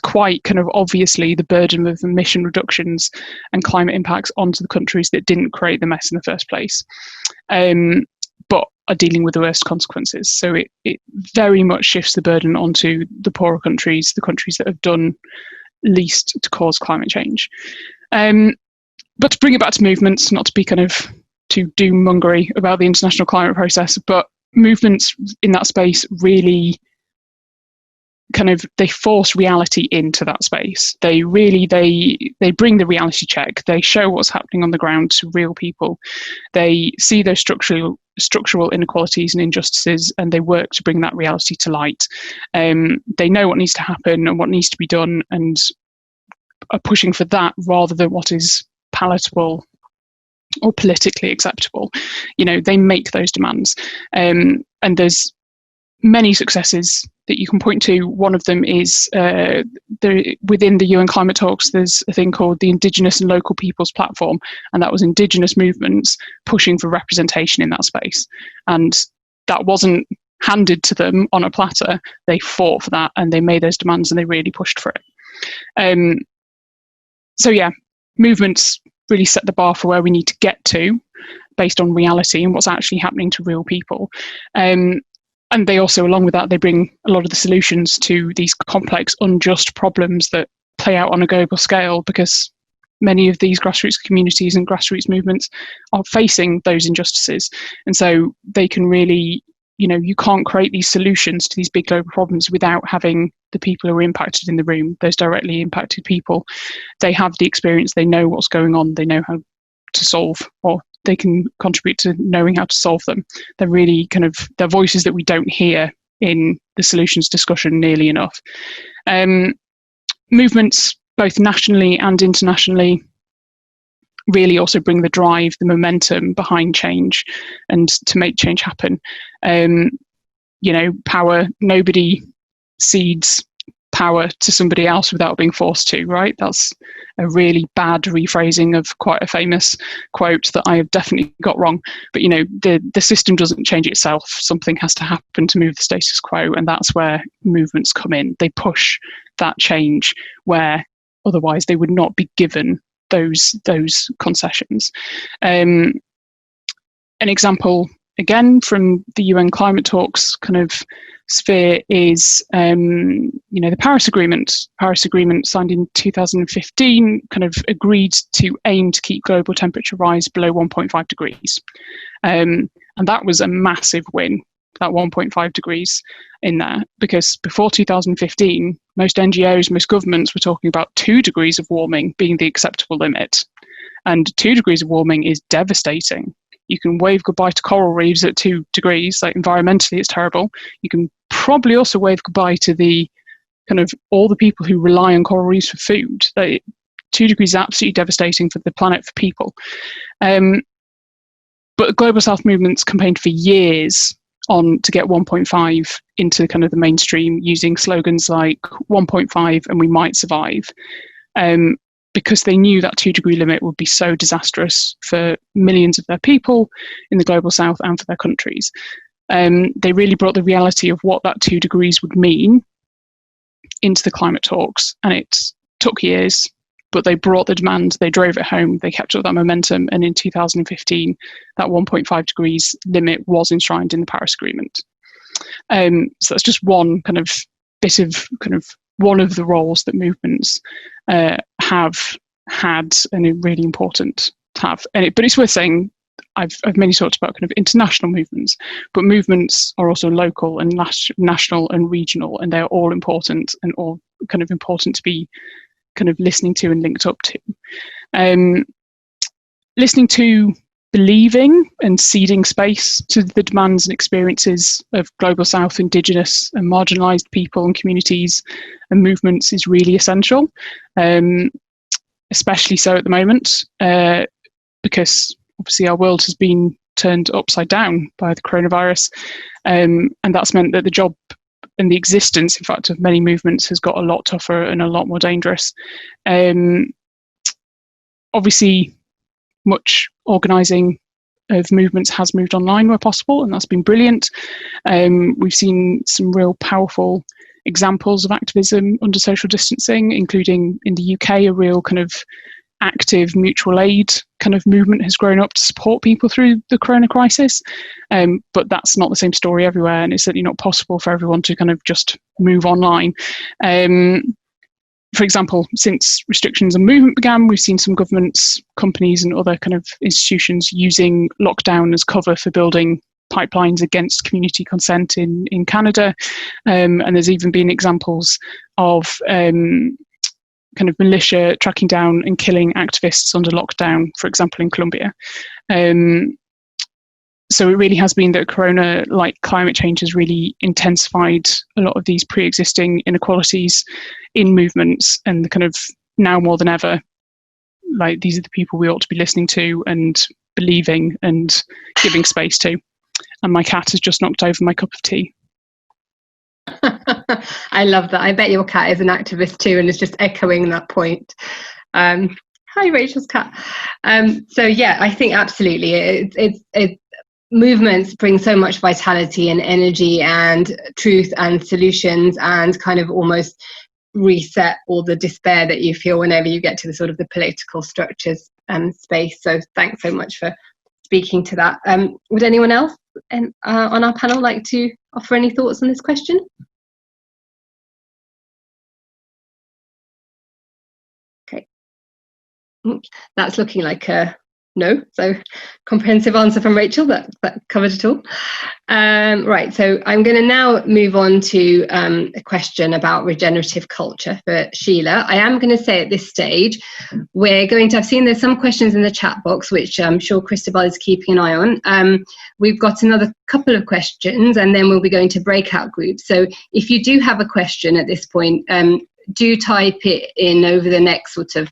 quite obviously the burden of emission reductions and climate impacts onto the countries that didn't create the mess in the first place, but are dealing with the worst consequences. So it very much shifts the burden onto the poorer countries, the countries that have done least to cause climate change. But to bring it back to movements, not to be too doom-mongery about the international climate process, but movements in that space really they force reality into that space. They bring the reality check. They show what's happening on the ground to real people. They see those structural inequalities and injustices, and they work to bring that reality to light. They know what needs to happen and what needs to be done, and are pushing for that rather than what is palatable or politically acceptable. They make those demands, and there's many successes that you can point to. One of them is within the UN climate talks, there's a thing called the Indigenous and Local Peoples Platform, and that was Indigenous movements pushing for representation in that space. And that wasn't handed to them on a platter. They fought for that, and they made those demands, and they really pushed for it. So yeah, movements really set the bar for where we need to get to based on reality and what's actually happening to real people. And they also, along with that, they bring a lot of the solutions to these complex, unjust problems that play out on a global scale, because many of these grassroots communities and grassroots movements are facing those injustices. And so they can really, you can't create these solutions to these big global problems without having the people who are impacted in the room, those directly impacted people. They have the experience, they know what's going on, they know how to solve, or they can contribute to knowing how to solve them. They're really they're voices that we don't hear in the solutions discussion nearly enough. Movements, both nationally and internationally, really also bring the drive, the momentum behind change and to make change happen. Power, nobody cedes power to somebody else without being forced to, right? That's a really bad rephrasing of quite a famous quote that I have definitely got wrong. But the system doesn't change itself. Something has to happen to move the status quo, and that's where movements come in. They push that change where otherwise they would not be given those concessions. An example again from the UN climate talks sphere is, the Paris Agreement. Paris Agreement signed in 2015 kind of agreed to aim to keep global temperature rise below 1.5 degrees. And that was a massive win, that 1.5 degrees in there, because before 2015, most NGOs, most governments were talking about 2 degrees of warming being the acceptable limit. And 2 degrees of warming is devastating. You can wave goodbye to coral reefs at 2 degrees, like environmentally it's terrible. You can probably also wave goodbye to the kind of all the people who rely on coral reefs for food. 2 degrees is absolutely devastating for the planet, for people. But Global South movements campaigned for years on to get 1.5 into kind of the mainstream, using slogans like 1.5 and we might survive, because they knew that 2 degree limit would be so disastrous for millions of their people in the Global South and for their countries. They really brought the reality of what that 2 degrees would mean into the climate talks, and it took years, but they brought the demand, they drove it home, they kept up that momentum, and in 2015, that 1.5 degrees limit was enshrined in the Paris Agreement. So that's just one kind of bit of kind of one of the roles that movements have had, and it's really important to have. But it's worth saying, I've mainly talked about kind of international movements, but movements are also local and national and regional, and they're all important and all kind of important to be kind of listening to and linked up to. Listening to, believing and ceding space to the demands and experiences of Global South Indigenous and marginalised people and communities and movements is really essential, especially so at the moment, because obviously our world has been turned upside down by the coronavirus, and that's meant that the job and the existence, in fact, of many movements has got a lot tougher and a lot more dangerous. Obviously, much organising of movements has moved online where possible, and that's been brilliant. We've seen some real powerful examples of activism under social distancing, including in the UK, a real kind of active mutual aid kind of movement has grown up to support people through the corona crisis. But that's not the same story everywhere, and it's certainly not possible for everyone to kind of just move online. For example, since restrictions on movement began, we've seen some governments, companies and other kind of institutions using lockdown as cover for building pipelines against community consent in Canada. And there's even been examples of kind of militia tracking down and killing activists under lockdown, for example, in Colombia. So it really has been that corona, like climate change, has really intensified a lot of these pre-existing inequalities in movements, and the kind of now more than ever, like these are the people we ought to be listening to and believing and giving space to. And my cat has just knocked over my cup of tea. I love that. I bet your cat is an activist too and is just echoing that point. Hi, Rachel's cat. So yeah, I think absolutely it's movements bring so much vitality and energy and truth and solutions, and kind of almost reset all the despair that you feel whenever you get to the sort of the political structures and space. So thanks so much for speaking to that. Would anyone else on our panel like to offer any thoughts on this question? Okay, that's looking like a no, so comprehensive answer from Rachel, that covered it all. Right, so I'm going to now move on to a question about regenerative culture for Sheila. I am going to say at this stage, we're going to have seen there's some questions in the chat box, which I'm sure Cristobal is keeping an eye on. We've got another couple of questions, and then we'll be going to breakout groups. So if you do have a question at this point, do type it in over the next sort of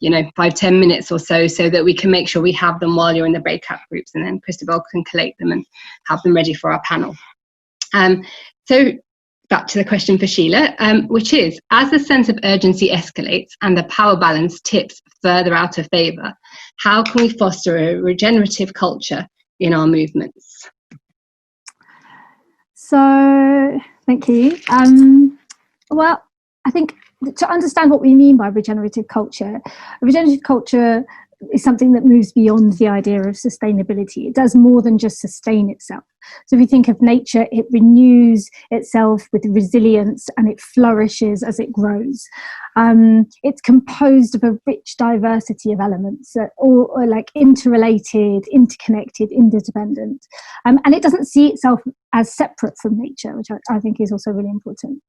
5-10 minutes or so that we can make sure we have them while you're in the breakout groups, and then Cristobal can collate them and have them ready for our panel. So back to the question for Sheila, which is, as the sense of urgency escalates and the power balance tips further out of favour, how can we foster a regenerative culture in our movements? So, thank you. Well, I think to understand what we mean by regenerative culture is something that moves beyond the idea of sustainability. It does more than just sustain itself. So if you think of nature, it renews itself with resilience and it flourishes as it grows. It's composed of a rich diversity of elements that all are like interrelated, interconnected, interdependent. And it doesn't see itself as separate from nature, which I think is also really important.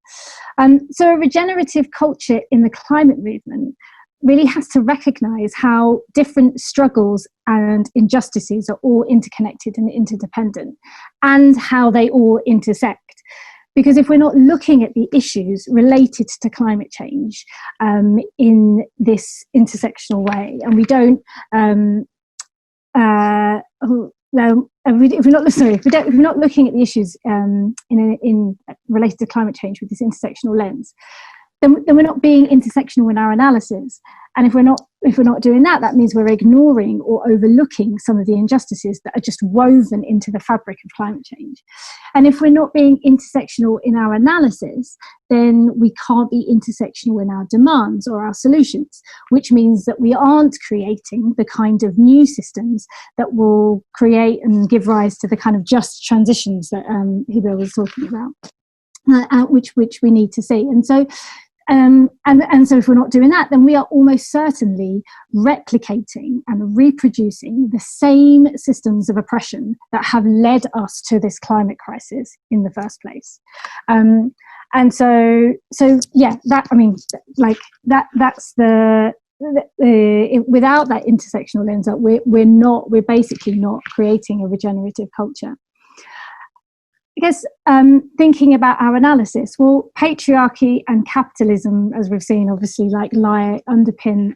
So a regenerative culture in the climate movement really has to recognize how different struggles and injustices are all interconnected and interdependent, and how they all intersect. Because if we're not looking at the issues related to climate change in this intersectional way, and we don't, if we're not looking at the issues in related to climate change with this intersectional lens, then we're not being intersectional in our analysis. And if we're not doing that, that means we're ignoring or overlooking some of the injustices that are just woven into the fabric of climate change. And if we're not being intersectional in our analysis, then we can't be intersectional in our demands or our solutions, which means that we aren't creating the kind of new systems that will create and give rise to the kind of just transitions that Hiba was talking about, which we need to see. And so so if we're not doing that, then we are almost certainly replicating and reproducing the same systems of oppression that have led us to this climate crisis in the first place. That's without that intersectional lens, we're basically not creating a regenerative culture. I guess thinking about our analysis, well, patriarchy and capitalism, as we've seen, obviously underpin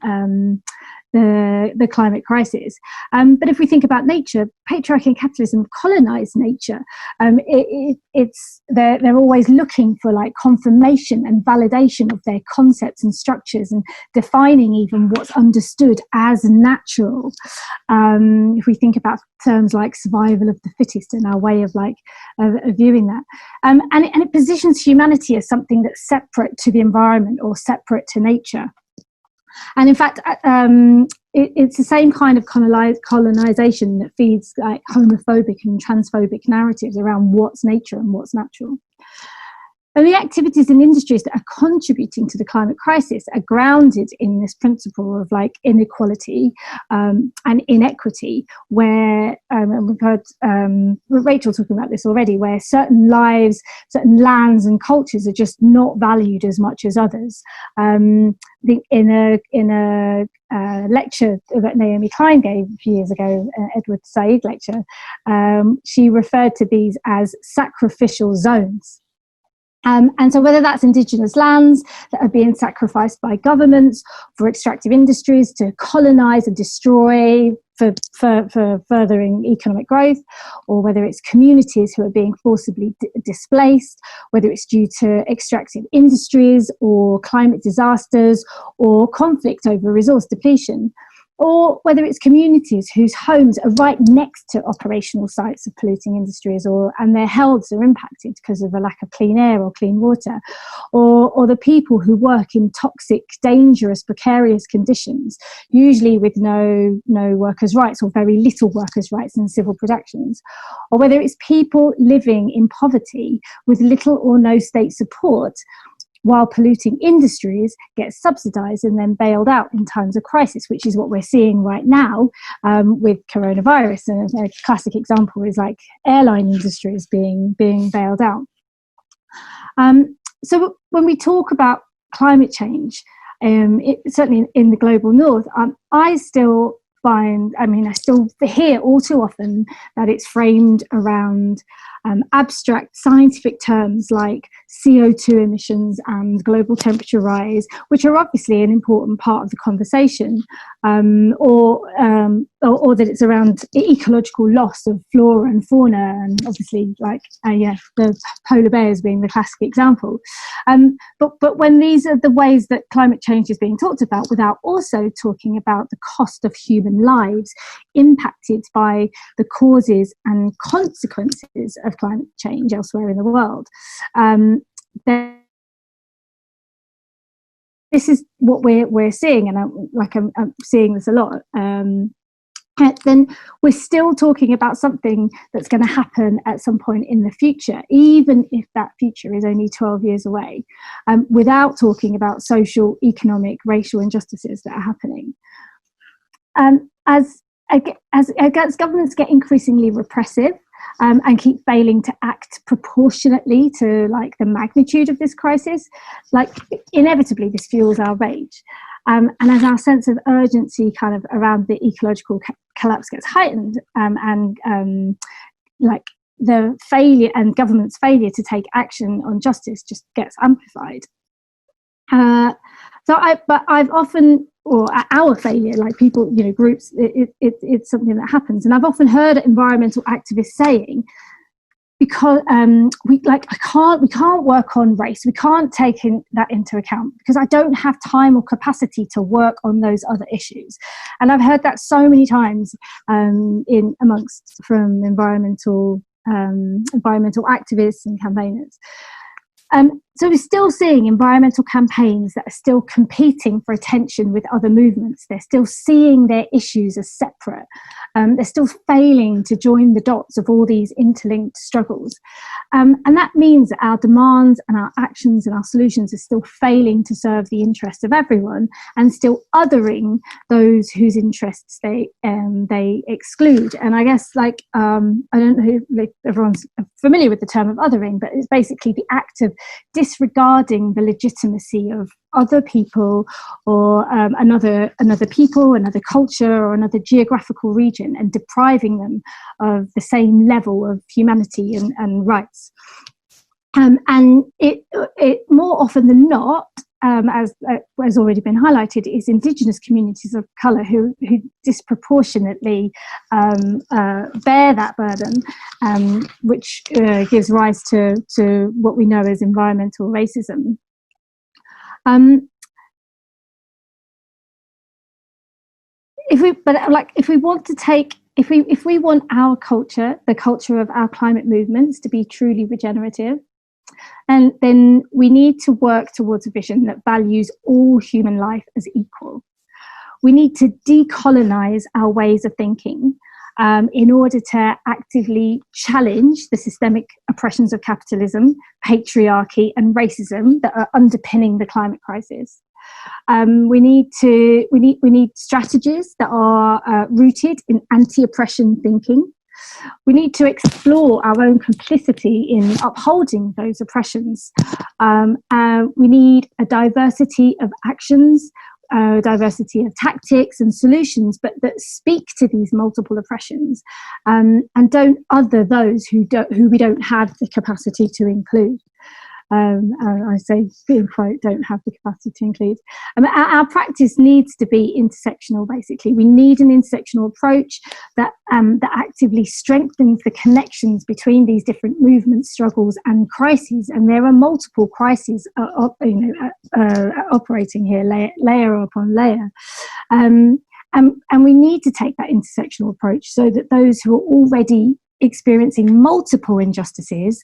the climate crisis. But if we think about nature, patriarchy and capitalism colonize nature. They're always looking for like confirmation and validation of their concepts and structures, and defining even what's understood as natural. If we think about terms like survival of the fittest and our way of viewing that, and it positions humanity as something that's separate to the environment or separate to nature. And in fact, it's the same kind of colonization that feeds like homophobic and transphobic narratives around what's nature and what's natural. And the activities and industries that are contributing to the climate crisis are grounded in this principle of like inequality and inequity, where, and we've heard Rachel talking about this already, where certain lives, certain lands and cultures are just not valued as much as others. In a lecture that Naomi Klein gave a few years ago, Edward Said lecture, she referred to these as sacrificial zones. And so whether that's indigenous lands that are being sacrificed by governments for extractive industries to colonize and destroy for furthering economic growth, or whether it's communities who are being forcibly displaced, whether it's due to extractive industries or climate disasters or conflict over resource depletion, or whether it's communities whose homes are right next to operational sites of polluting industries, and their healths are impacted because of a lack of clean air or clean water, or the people who work in toxic, dangerous, precarious conditions, usually with no workers' rights or very little workers' rights in civil protections, or whether it's people living in poverty with little or no state support, while polluting industries get subsidised and then bailed out in times of crisis, which is what we're seeing right now with coronavirus. And a classic example is like airline industries being bailed out. So when we talk about climate change, certainly in the global north, I still hear all too often that it's framed around abstract scientific terms like CO2 emissions and global temperature rise, which are obviously an important part of the conversation, or that it's around ecological loss of flora and fauna, and obviously the polar bears being the classic example. But when these are the ways that climate change is being talked about, without also talking about the cost of human lives impacted by the causes and consequences of climate change elsewhere in the world, then this is what we're seeing, and I'm seeing this a lot. Then we're still talking about something that's going to happen at some point in the future, even if that future is only 12 years away, without talking about social, economic, racial injustices that are happening. As governments get increasingly repressive and keep failing to act proportionately to like the magnitude of this crisis, like inevitably this fuels our rage. And as our sense of urgency kind of around the ecological collapse gets heightened, and like the failure and government's failure to take action on justice just gets amplified. But I've often, or our failure, like people, you know, groups, it's something that happens. And I've often heard environmental activists saying, because we can't work on race, we can't take that into account because I don't have time or capacity to work on those other issues. And I've heard that so many times from environmental activists and campaigners. So we're still seeing environmental campaigns that are still competing for attention with other movements. They're still seeing their issues as separate. They're still failing to join the dots of all these interlinked struggles. And that means that our demands and our actions and our solutions are still failing to serve the interests of everyone and still othering those whose interests they exclude. And I guess, like, I don't know if everyone's familiar with the term of othering, but it's basically the act of disregarding the legitimacy of other people or another people, another culture or another geographical region, and depriving them of the same level of humanity and rights. And it more often than not, as has already been highlighted, is Indigenous communities of colour who disproportionately bear that burden, which gives rise to what we know as environmental racism. If we want our culture, the culture of our climate movements, to be truly regenerative, and then we need to work towards a vision that values all human life as equal. We need to decolonize our ways of thinking in order to actively challenge the systemic oppressions of capitalism, patriarchy, and racism that are underpinning the climate crisis. We need strategies that are rooted in anti-oppression thinking. We need to explore our own complicity in upholding those oppressions. We need a diversity of actions, diversity of tactics and solutions, but that speak to these multiple oppressions, and don't other those who we don't have the capacity to include. I say, being quote, don't have the capacity to include. Our practice needs to be intersectional, basically. We need an intersectional approach that actively strengthens the connections between these different movements, struggles and crises. And there are multiple crises operating here, layer upon layer. And we need to take that intersectional approach so that those who are already experiencing multiple injustices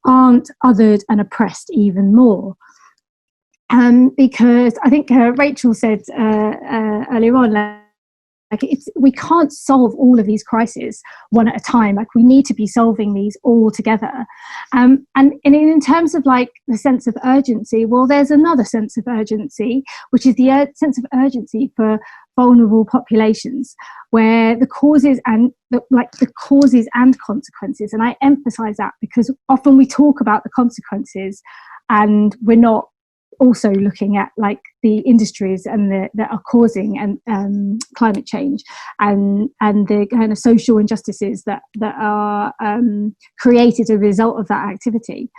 aren't othered and oppressed even more. Because I think Rachel said earlier on, we can't solve all of these crises one at a time. Like, we need to be solving these all together. And in terms of like the sense of urgency, well, there's another sense of urgency, which is the sense of urgency for vulnerable populations, where the causes and consequences. And I emphasize that because often we talk about the consequences and we're not also looking at like the industries and that are causing and climate change and the kind of social injustices that are created as a result of that activity.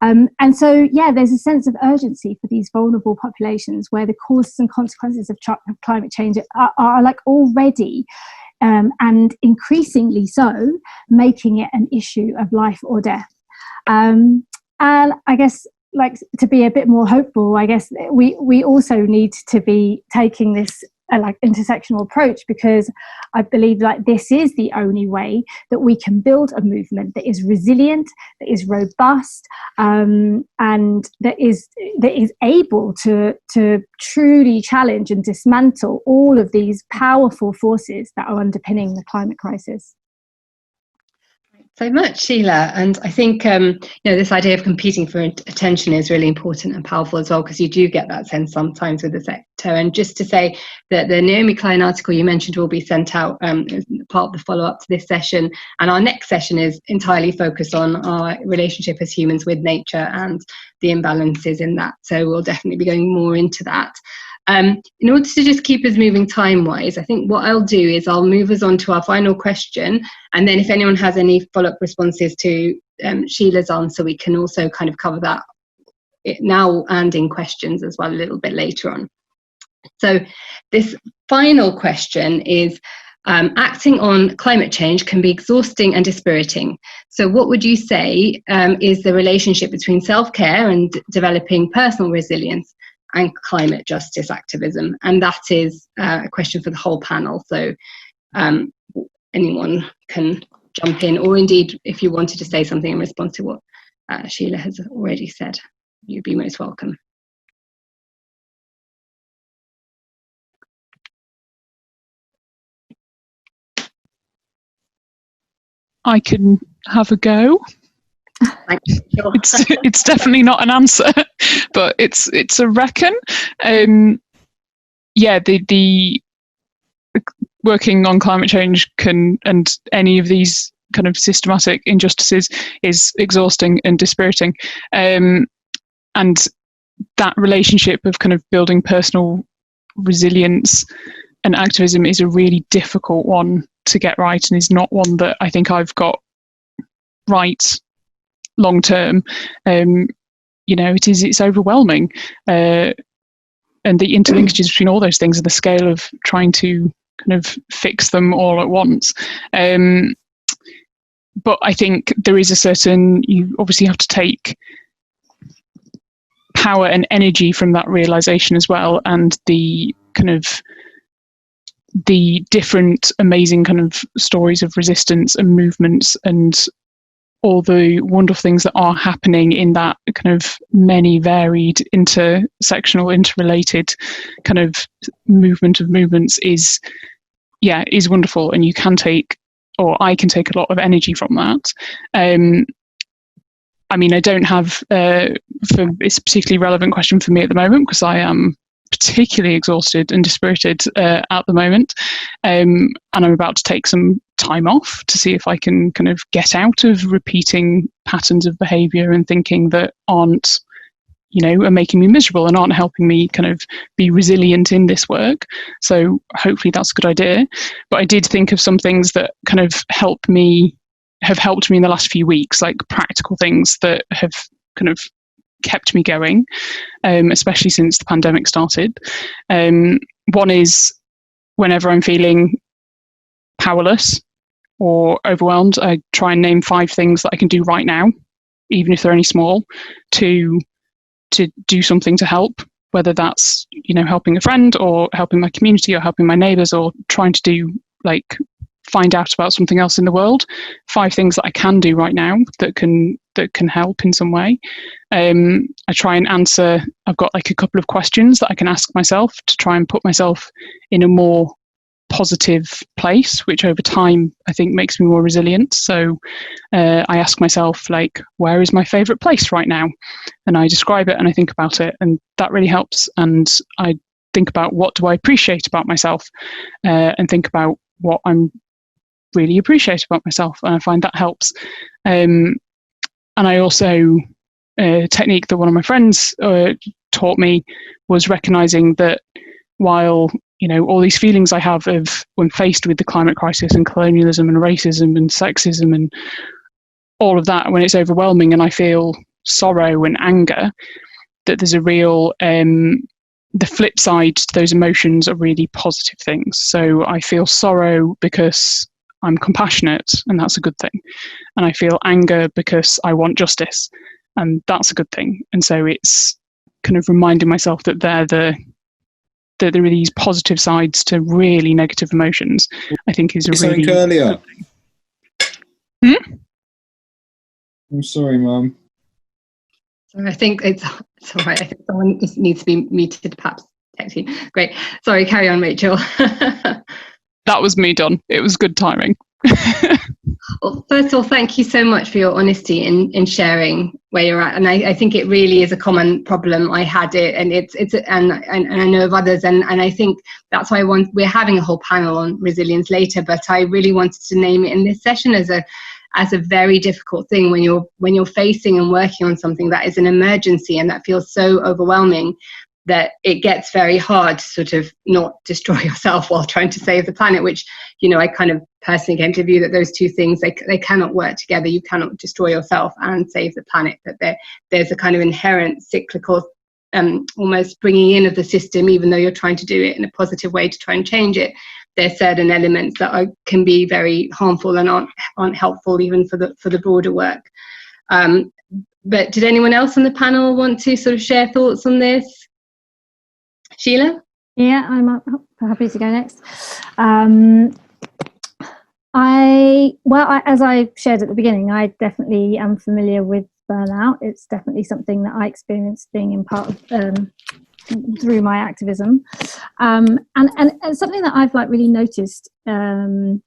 And so, yeah, there's a sense of urgency for these vulnerable populations where the causes and consequences of climate change are like already and increasingly so making it an issue of life or death. And I guess, like, to be a bit more hopeful, I guess we also need to be taking this like intersectional approach, because I believe like this is the only way that we can build a movement that is resilient, that is robust, and that is able to truly challenge and dismantle all of these powerful forces that are underpinning the climate crisis. So much, Sheila. And I think this idea of competing for attention is really important and powerful as well, because you do get that sense sometimes with the sector. And just to say that the Naomi Klein article you mentioned will be sent out as part of the follow-up to this session, and our next session is entirely focused on our relationship as humans with nature and the imbalances in that. So we'll definitely be going more into that. In order to just keep us moving time-wise, I think what I'll do is I'll move us on to our final question, and then if anyone has any follow-up responses to Sheila's answer, we can also kind of cover that now and in questions as well a little bit later on. So this final question is, acting on climate change can be exhausting and dispiriting. So what would you say is the relationship between self-care and developing personal resilience and climate justice activism? And that is a question for the whole panel, so anyone can jump in, or indeed if you wanted to say something in response to what Sheila has already said, you'd be most welcome. I can have a go. Thank you. Sure. It's definitely not an answer, but it's a reckon. Yeah, the working on climate change and any of these kind of systematic injustices is exhausting and dispiriting, and that relationship of kind of building personal resilience and activism is a really difficult one to get right, and is not one that I think I've got right long term. It's overwhelming, and the interlinkages between all those things and the scale of trying to kind of fix them all at once. But I think there is you obviously have to take power and energy from that realization as well, and the kind of the different amazing kind of stories of resistance and movements and all the wonderful things that are happening in that kind of many varied intersectional, interrelated kind of movement of movements is wonderful, and you can take, or I can take, a lot of energy from that. I mean, I don't have it's a particularly relevant question for me at the moment, because I am particularly exhausted and dispirited at the moment, and I'm about to take some time off to see if I can kind of get out of repeating patterns of behaviour and thinking that aren't, are making me miserable and aren't helping me kind of be resilient in this work. So hopefully that's a good idea. But I did think of some things that kind of have helped me in the last few weeks, like practical things that have kind of kept me going, especially since the pandemic started. One is, whenever I'm feeling powerless or overwhelmed, I try and name 5 things that I can do right now, even if they're only small, to do something to help, whether that's helping a friend or helping my community or helping my neighbours, or trying to find out about something else in the world. 5 things that I can do right now that can help in some way. I try and answer, I've got a couple of questions that I can ask myself to try and put myself in a more positive place, which over time I think makes me more resilient. So I ask myself, where is my favourite place right now? And I describe it and I think about it, and that really helps. And I think about, what do I appreciate about myself, and think about what I'm really appreciate about myself, and I find that helps. And I also, a technique that one of my friends taught me was recognizing that while all these feelings I have of when faced with the climate crisis and colonialism and racism and sexism and all of that, when it's overwhelming and I feel sorrow and anger, that there's a real the flip side to those emotions are really positive things. So I feel sorrow because I'm compassionate, and that's a good thing. And I feel anger because I want justice, and that's a good thing. And so it's kind of reminding myself that they're that there are these positive sides to really negative emotions, I think is a really something earlier. I'm sorry, Mum. I think it's all right. I think someone just needs to be muted, perhaps. Great. Sorry, carry on, Rachel. That was me done. It was good timing. Well, first of all, thank you so much for your honesty in sharing where you're at, and I think it really is a common problem. I had it, and and I know of others, and I think that's why we're having a whole panel on resilience later. But I really wanted to name it in this session as a very difficult thing when you're facing and working on something that is an emergency and that feels so overwhelming that it gets very hard to sort of not destroy yourself while trying to save the planet, which, you know, I kind of personally came to the view that those two things, they cannot work together. You cannot destroy yourself and save the planet, that there's a kind of inherent cyclical almost bringing in of the system, even though you're trying to do it in a positive way to try and change it. There's certain elements that can be very harmful and aren't helpful even for the broader work. But did anyone else on the panel want to sort of share thoughts on this? Sheila? Yeah, I'm happy to go next. As I shared at the beginning, I definitely am familiar with burnout. It's definitely something that I experienced being in part of through my activism, and something that I've really noticed in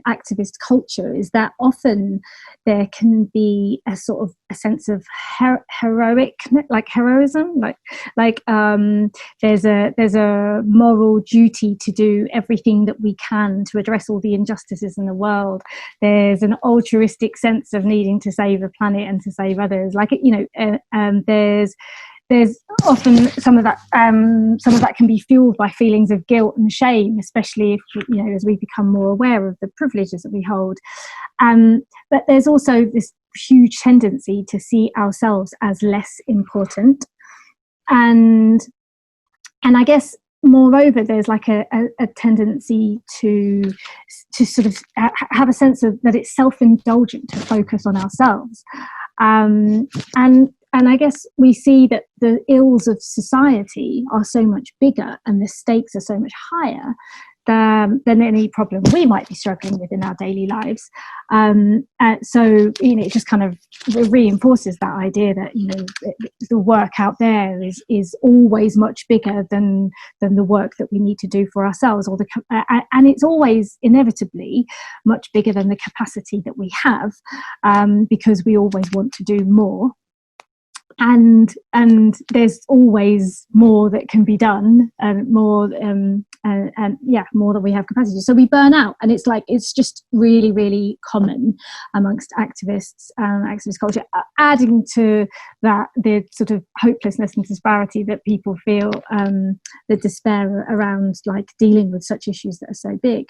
activist culture is that often there can be a sort of a sense of heroism, there's a moral duty to do everything that we can to address all the injustices in the world. There's an altruistic sense of needing to save the planet and to save others. There's often some of that can be fueled by feelings of guilt and shame, especially if, you know, as we become more aware of the privileges that we hold. But there's also this huge tendency to see ourselves as less important, and I guess moreover there's a tendency to sort of have a sense of that it's self-indulgent to focus on ourselves, and I guess we see that the ills of society are so much bigger and the stakes are so much higher than any problem we might be struggling with in our daily lives. So, you know, it just kind of reinforces that idea that, you know, the work out there is always much bigger than the work that we need to do for ourselves, and it's always inevitably much bigger than the capacity that we have, because we always want to do more. And there's always more that can be done, and more that we have capacity. So we burn out, and it's just really, really common amongst activists, activist culture. Adding to that, the sort of hopelessness and disparity that people feel, the despair around dealing with such issues that are so big,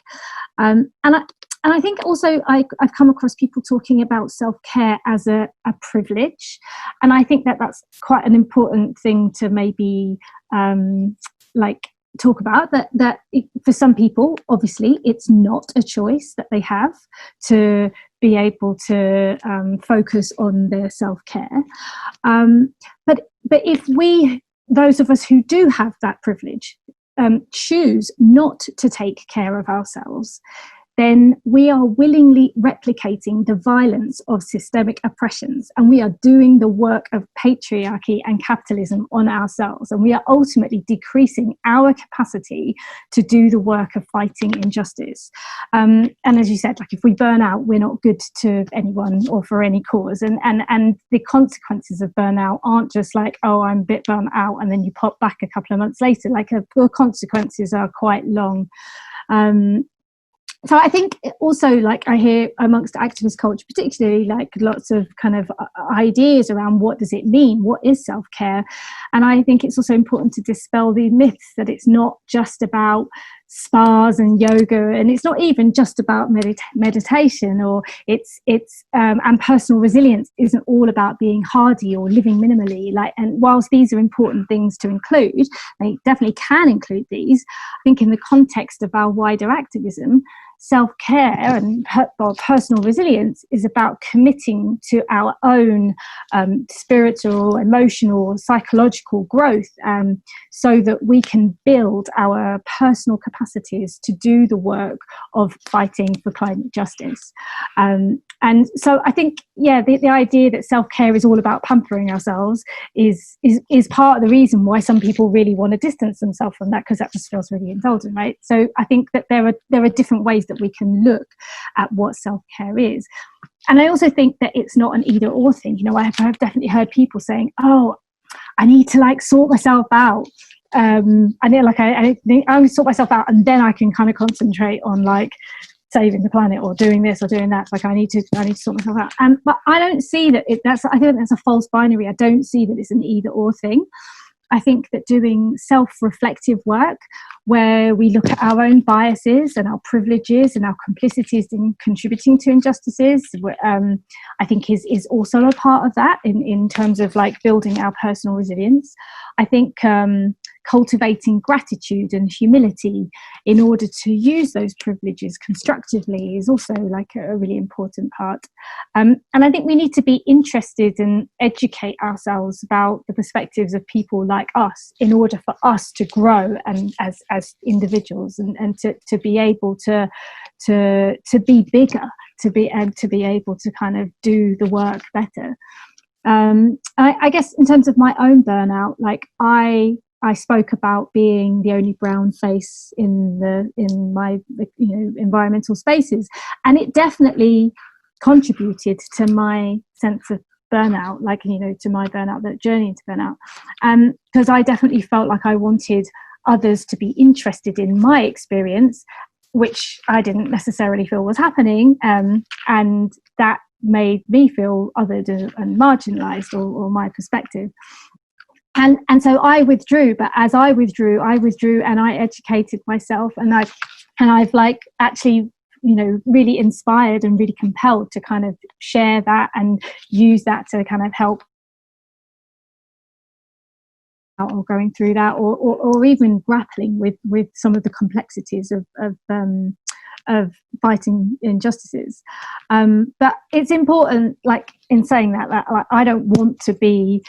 and I think also I've come across people talking about self-care as a privilege, and I think that's quite an important thing to maybe talk about. That for some people, obviously, it's not a choice that they have to be able to focus on their self-care. But if those of us who do have that privilege, choose not to take care of ourselves, then we are willingly replicating the violence of systemic oppressions, and we are doing the work of patriarchy and capitalism on ourselves, and we are ultimately decreasing our capacity to do the work of fighting injustice. And as you said, if we burn out, we're not good to anyone or for any cause, and the consequences of burnout aren't just oh, I'm a bit burnt out and then you pop back a couple of months later. The consequences are quite long. So I think also, I hear amongst activist culture, particularly lots of kind of ideas around what does it mean, what is self-care, and I think it's also important to dispel the myths that it's not just about spas and yoga, and it's not even just about meditation, or it's and personal resilience isn't all about being hardy or living minimally. And whilst these are important things to include, they definitely can include these. I think in the context of our wider activism, self-care and personal resilience is about committing to our own spiritual, emotional, psychological growth, so that we can build our personal capacities to do the work of fighting for climate justice. And so I think, the idea that self-care is all about pampering ourselves is part of the reason why some people really want to distance themselves from that, because that just feels really indulgent, right? So I think that there are different ways that we can look at what self-care is. And I also think that it's not an either or thing. You know, I've definitely heard people saying, oh, I need to sort myself out. I sort myself out, and then I can kind of concentrate on saving the planet or doing this or doing that. I need to sort myself out. But I don't see that I think that's a false binary. I don't see that it's an either or thing. I think that doing self-reflective work, where we look at our own biases and our privileges and our complicities in contributing to injustices, I think is also a part of that in terms of building our personal resilience. I think cultivating gratitude and humility in order to use those privileges constructively is also a really important part. And I think we need to be interested and educate ourselves about the perspectives of people like us in order for us to grow and as individuals and to be able to be bigger, to be able to kind of do the work better. I guess in terms of my own burnout, I spoke about being the only brown face in my environmental spaces, and it definitely contributed to my sense of burnout, to my burnout, that journey into burnout, because I definitely felt like I wanted others to be interested in my experience, which I didn't necessarily feel was happening, and that made me feel othered and marginalized, or my perspective. And so I withdrew, but as I withdrew and I educated myself, and I've actually, really inspired and really compelled to kind of share that and use that to kind of help or going through that, or even grappling with some of the complexities of fighting injustices. But it's important, in saying that I don't want to be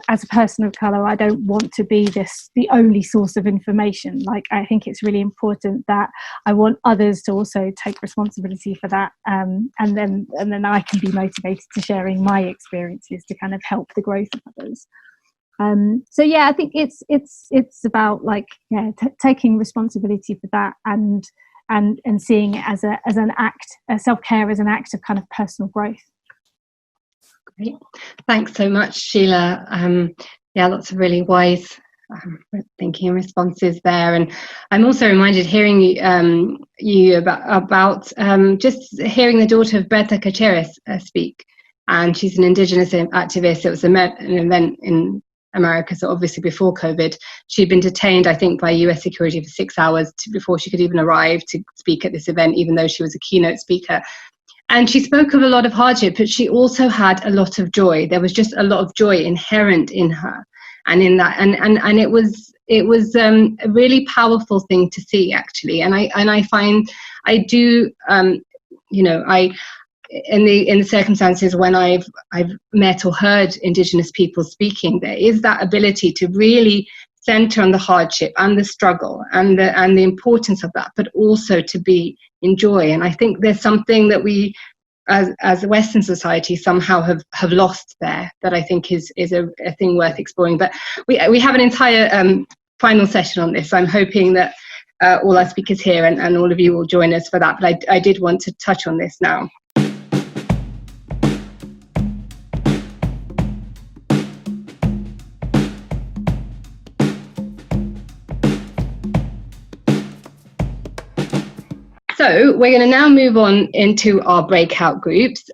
as a person of colour, I don't want to be the only source of information. I think it's really important that I want others to also take responsibility for that, and then I can be motivated to sharing my experiences to kind of help the growth of others. I think it's about taking responsibility for that and seeing it as an act, self-care as an act of kind of personal growth. Great, thanks so much, Sheila. Lots of really wise thinking and responses there, and I'm also reminded hearing you about just hearing the daughter of Berta Cáceres speak, and she's an Indigenous activist. It was an event in America, so obviously before COVID. She'd been detained, I think, by US security for 6 hours before she could even arrive to speak at this event, even though she was a keynote speaker. And she spoke of a lot of hardship, but she also had a lot of joy. There was just a lot of joy inherent in her, and in that, and it was a really powerful thing to see, actually. And I find I do, in the circumstances when I've met or heard Indigenous people speaking, there is that ability to really centre on the hardship and the struggle and the importance of that, but also to be in joy. And I think there's something that we as a Western society somehow have lost there, that I think is a thing worth exploring. But we have an entire final session on this. I'm hoping that all our speakers here and all of you will join us for that, but I did want to touch on this now. So we're going to now move on into our breakout groups.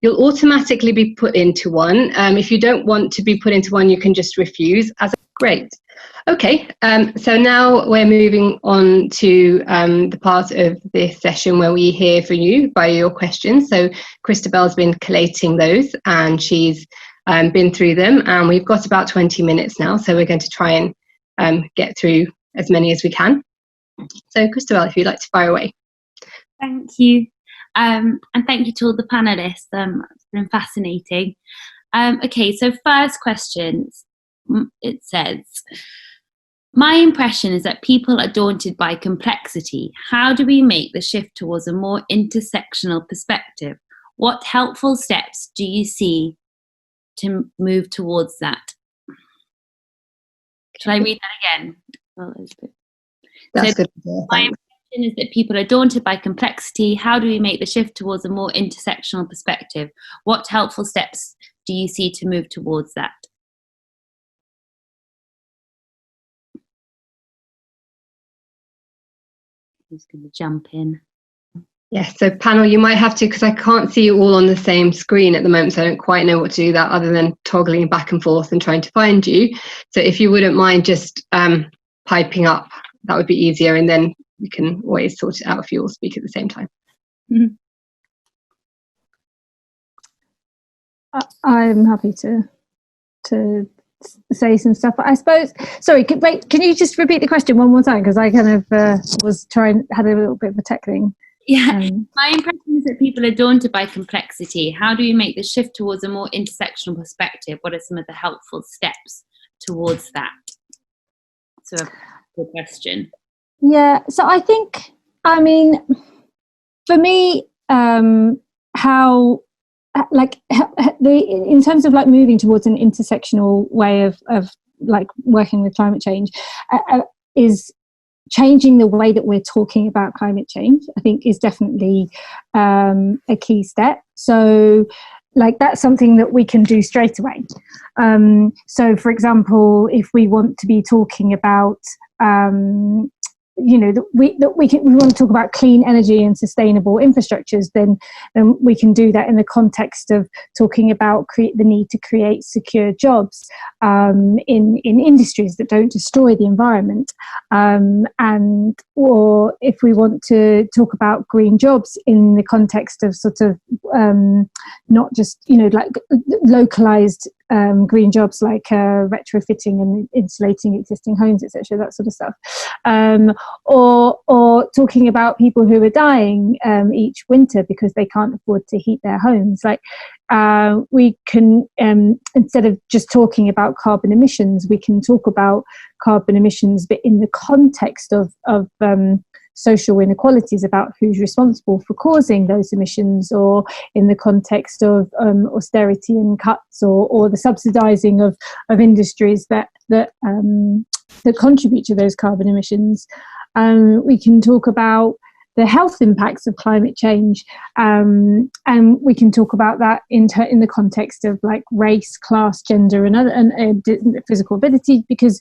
You'll automatically be put into one. If you don't want to be put into one, you can just refuse. Great. Okay, so now we're moving on to the part of this session where we hear from you by your questions. So Christabel's been collating those, and she's been through them, and we've got about 20 minutes now, so we're going to try and get through as many as we can. So Christabel, if you'd like to fire away. Thank you. And thank you to all the panelists. It's been fascinating. Okay, so first question, it says, my impression is that people are daunted by complexity. How do we make the shift towards a more intersectional perspective? What helpful steps do you see to move towards that? Shall I read that again? That's so good. my impression is that people are daunted by complexity. How do we make the shift towards a more intersectional perspective? What helpful steps do you see to move towards that? Who's going to jump in? Yes, so panel, you might have to, because I can't see you all on the same screen at the moment, so I don't quite know what to do that other than toggling back and forth and trying to find you. So if you wouldn't mind just piping up, that would be easier, and then we can always sort it out if you all speak at the same time. Mm-hmm. I'm happy to say some stuff. I suppose, sorry, can you just repeat the question one more time? Because I kind of had a little bit of a tech thing. Yeah, my impression is that people are daunted by complexity. How do we make the shift towards a more intersectional perspective? What are some of the helpful steps towards that? So a good question. Yeah, so I think, I mean, for me, in terms of like moving towards an intersectional way of like working with climate change, is changing the way that we're talking about climate change, I think, is definitely a key step. So like that's something that we can do straight away. So for example, if we want to be talking about we want to talk about clean energy and sustainable infrastructures, then we can do that in the context of talking about the need to create secure jobs in industries that don't destroy the environment, or if we want to talk about green jobs in the context of sort of not just like localized green jobs like retrofitting and insulating existing homes, etc., that sort of stuff, or talking about people who are dying each winter because they can't afford to heat their homes. Like we can, instead of just talking about carbon emissions, we can talk about carbon emissions, but in the context of social inequalities about who's responsible for causing those emissions, or in the context of austerity and cuts, or the subsidising of industries that contribute to those carbon emissions. We can talk about the health impacts of climate change, and we can talk about that in the context of like race, class, gender, and physical ability, because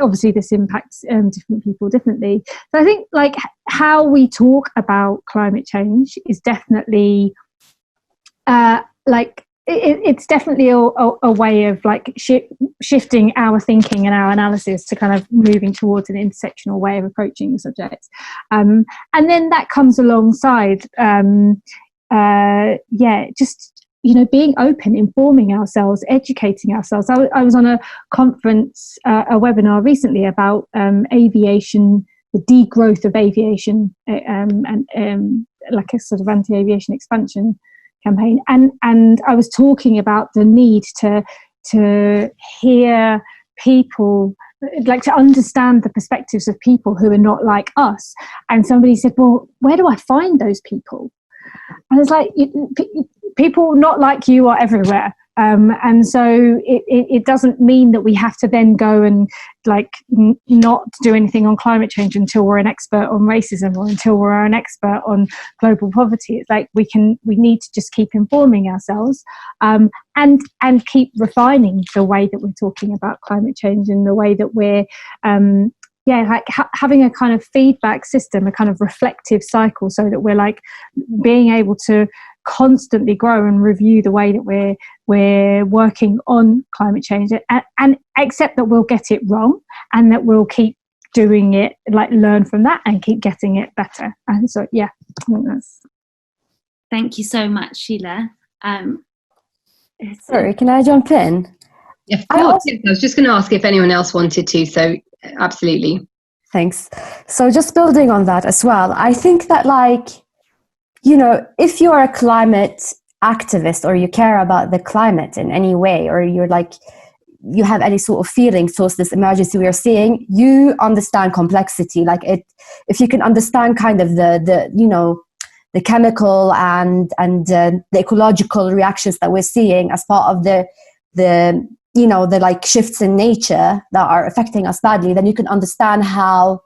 obviously this impacts different people differently. So I think like how we talk about climate change is definitely it's definitely a way of like shifting our thinking and our analysis to kind of moving towards an intersectional way of approaching the subject. And then that comes alongside, just, being open, informing ourselves, educating ourselves. I was on a conference, a webinar recently about aviation, the degrowth of aviation, and like a sort of anti-aviation expansion campaign, and I was talking about the need to hear people, like to understand the perspectives of people who are not like us. And somebody said, well, where do I find those people? And it's like, people not like you are everywhere. And so it doesn't mean that we have to then go and like not do anything on climate change until we're an expert on racism, or until we're an expert on global poverty. It's like we need to just keep informing ourselves, and keep refining the way that we're talking about climate change, and the way that we're having a kind of feedback system, a kind of reflective cycle, so that we're like being able to constantly grow and review the way that we're working on climate change, and accept that we'll get it wrong, and that we'll keep doing it, like learn from that and keep getting it better. And so I think that's. Thank you so much, Sheila. Sorry, can I jump in? Yeah, I was just going to ask if anyone else wanted to, so absolutely. Thanks. So just building on that as well, I think that, like, if you're a climate activist or you care about the climate in any way, or you're like, you have any sort of feeling towards this emergency we are seeing, you understand complexity. Like, if you can understand kind of the chemical and the ecological reactions that we're seeing as part of the like shifts in nature that are affecting us badly, then you can understand how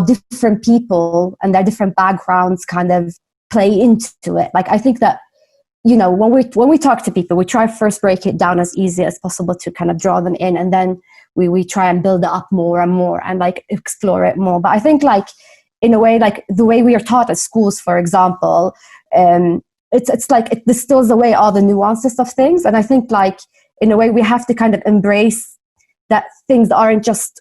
different people and their different backgrounds kind of play into it. Like, I think that, when we talk to people, we try first break it down as easy as possible to kind of draw them in, and then we try and build it up more and more and like explore it more. But I think, like, in a way, like the way we are taught at schools, for example, it's like it distills away all the nuances of things. And I think, like, in a way, we have to kind of embrace that things aren't just,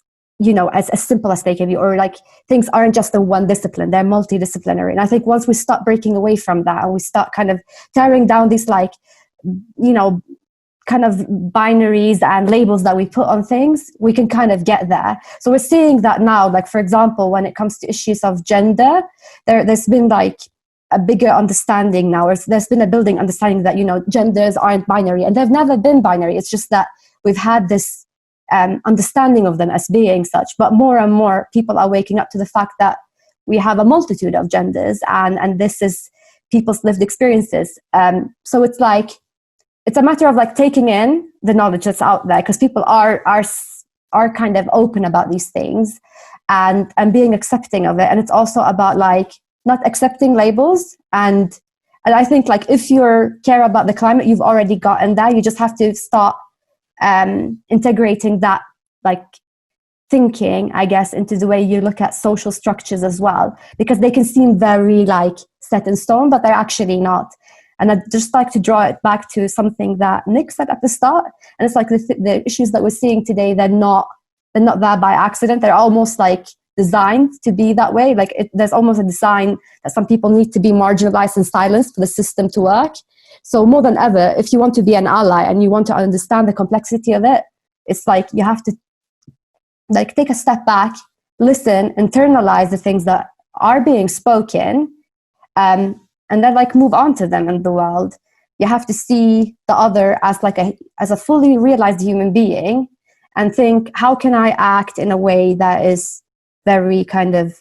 as simple as they can be, or like things aren't just in one discipline, they're multidisciplinary. And I think once we start breaking away from that and we start kind of tearing down these, like, kind of binaries and labels that we put on things, we can kind of get there. So we're seeing that now, like, for example, when it comes to issues of gender, there's been like a bigger understanding now, or there's been a building understanding that, genders aren't binary, and they've never been binary. It's just that we've had this understanding of them as being such. But more and more people are waking up to the fact that we have a multitude of genders, and this is people's lived experiences. So it's like, it's a matter of like taking in the knowledge that's out there, because people are kind of open about these things and being accepting of it. And it's also about like not accepting labels. And I think, like, if you care about the climate, you've already gotten that. You just have to start integrating that, like, thinking, I guess, into the way you look at social structures as well, because they can seem very like set in stone, but they're actually not. And I'd just like to draw it back to something that Nick said at the start. And it's like the issues that we're seeing today, they're not there by accident. They're almost like designed to be that way. Like, there's almost a design that some people need to be marginalized and silenced for the system to work. So more than ever, if you want to be an ally and you want to understand the complexity of it, it's like you have to, like, take a step back, listen, internalize the things that are being spoken, and then, like, move on to them in the world. You have to see the other as like as a fully realized human being, and think, how can I act in a way that is very kind of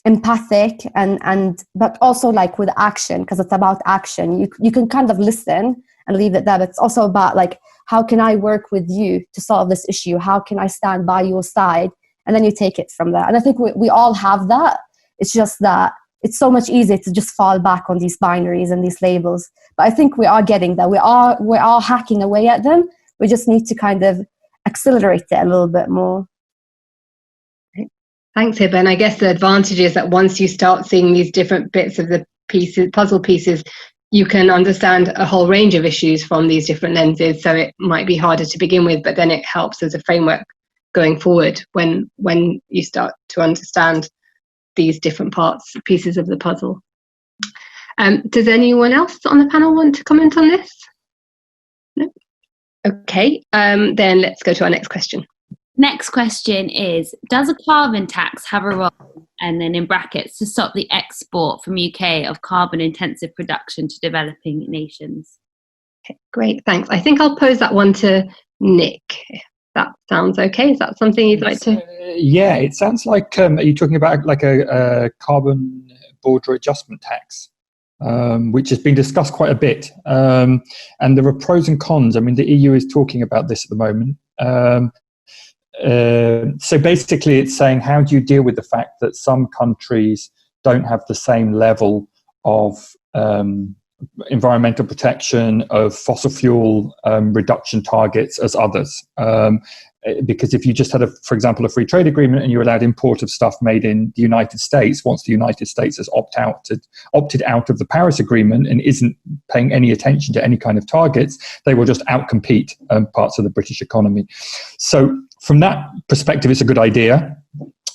empathic and but also like with action, because it's about action. You can kind of listen and leave it there, but it's also about like, how can I work with you to solve this issue? How can I stand by your side? And then you take it from there. And I think we all have that. It's just that it's so much easier to just fall back on these binaries and these labels. But I think we are getting there. We're all hacking away at them. We just need to kind of accelerate it a little bit more. Thanks, Hiba. And I guess the advantage is that once you start seeing these different bits of the puzzle pieces, you can understand a whole range of issues from these different lenses. So it might be harder to begin with, but then it helps as a framework going forward when you start to understand these different pieces of the puzzle. Does anyone else on the panel want to comment on this? No? Okay, then let's go to our next question. Next question is, does a carbon tax have a role, and then in brackets, to stop the export from UK of carbon intensive production to developing nations? Okay, great, thanks. I think I'll pose that one to Nick, if that sounds okay. Is that something you'd like to? Yeah, it sounds like, are you talking about like a carbon border adjustment tax, which has been discussed quite a bit. And there are pros and cons. I mean, the EU is talking about this at the moment. So basically it's saying, how do you deal with the fact that some countries don't have the same level of environmental protection, of fossil fuel reduction targets as others? Because if you just had, for example, a free trade agreement and you allowed import of stuff made in the United States, once the United States has opted out of the Paris Agreement and isn't paying any attention to any kind of targets, they will just outcompete parts of the British economy. So from that perspective, it's a good idea.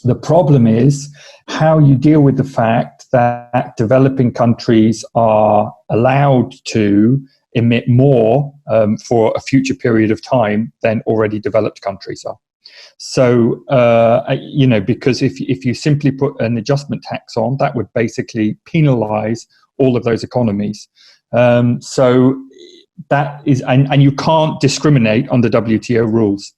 The problem is how you deal with the fact that developing countries are allowed to emit more for a future period of time than already developed countries are. So, because if you simply put an adjustment tax on, that would basically penalize all of those economies. So that is, and you can't discriminate on the WTO rules.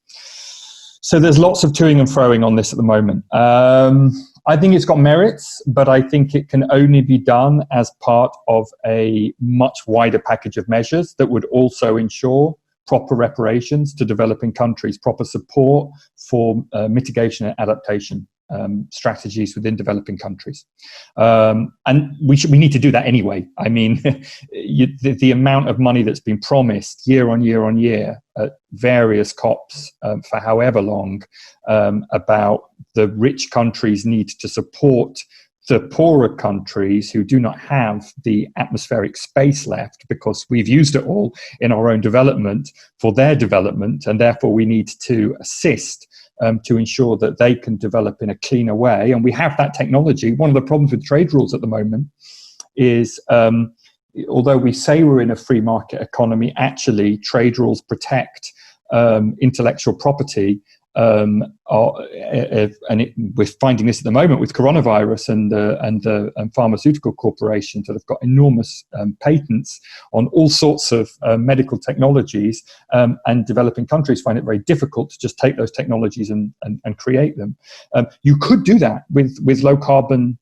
So there's lots of toing and froing on this at the moment. I think it's got merits, but I think it can only be done as part of a much wider package of measures that would also ensure proper reparations to developing countries, proper support for mitigation and adaptation strategies within developing countries. And we need to do that anyway. I mean, the amount of money that's been promised year on year on year at various COPs for however long about the rich countries need to support the poorer countries who do not have the atmospheric space left because we've used it all in our own development for their development, and therefore we need to assist to ensure that they can develop in a cleaner way. And we have that technology. One of the problems with trade rules at the moment is although we say we're in a free market economy, actually trade rules protect intellectual property. We're finding this at the moment with coronavirus and the pharmaceutical corporations that have got enormous patents on all sorts of medical technologies, and developing countries find it very difficult to just take those technologies and create them. You could do that with low carbon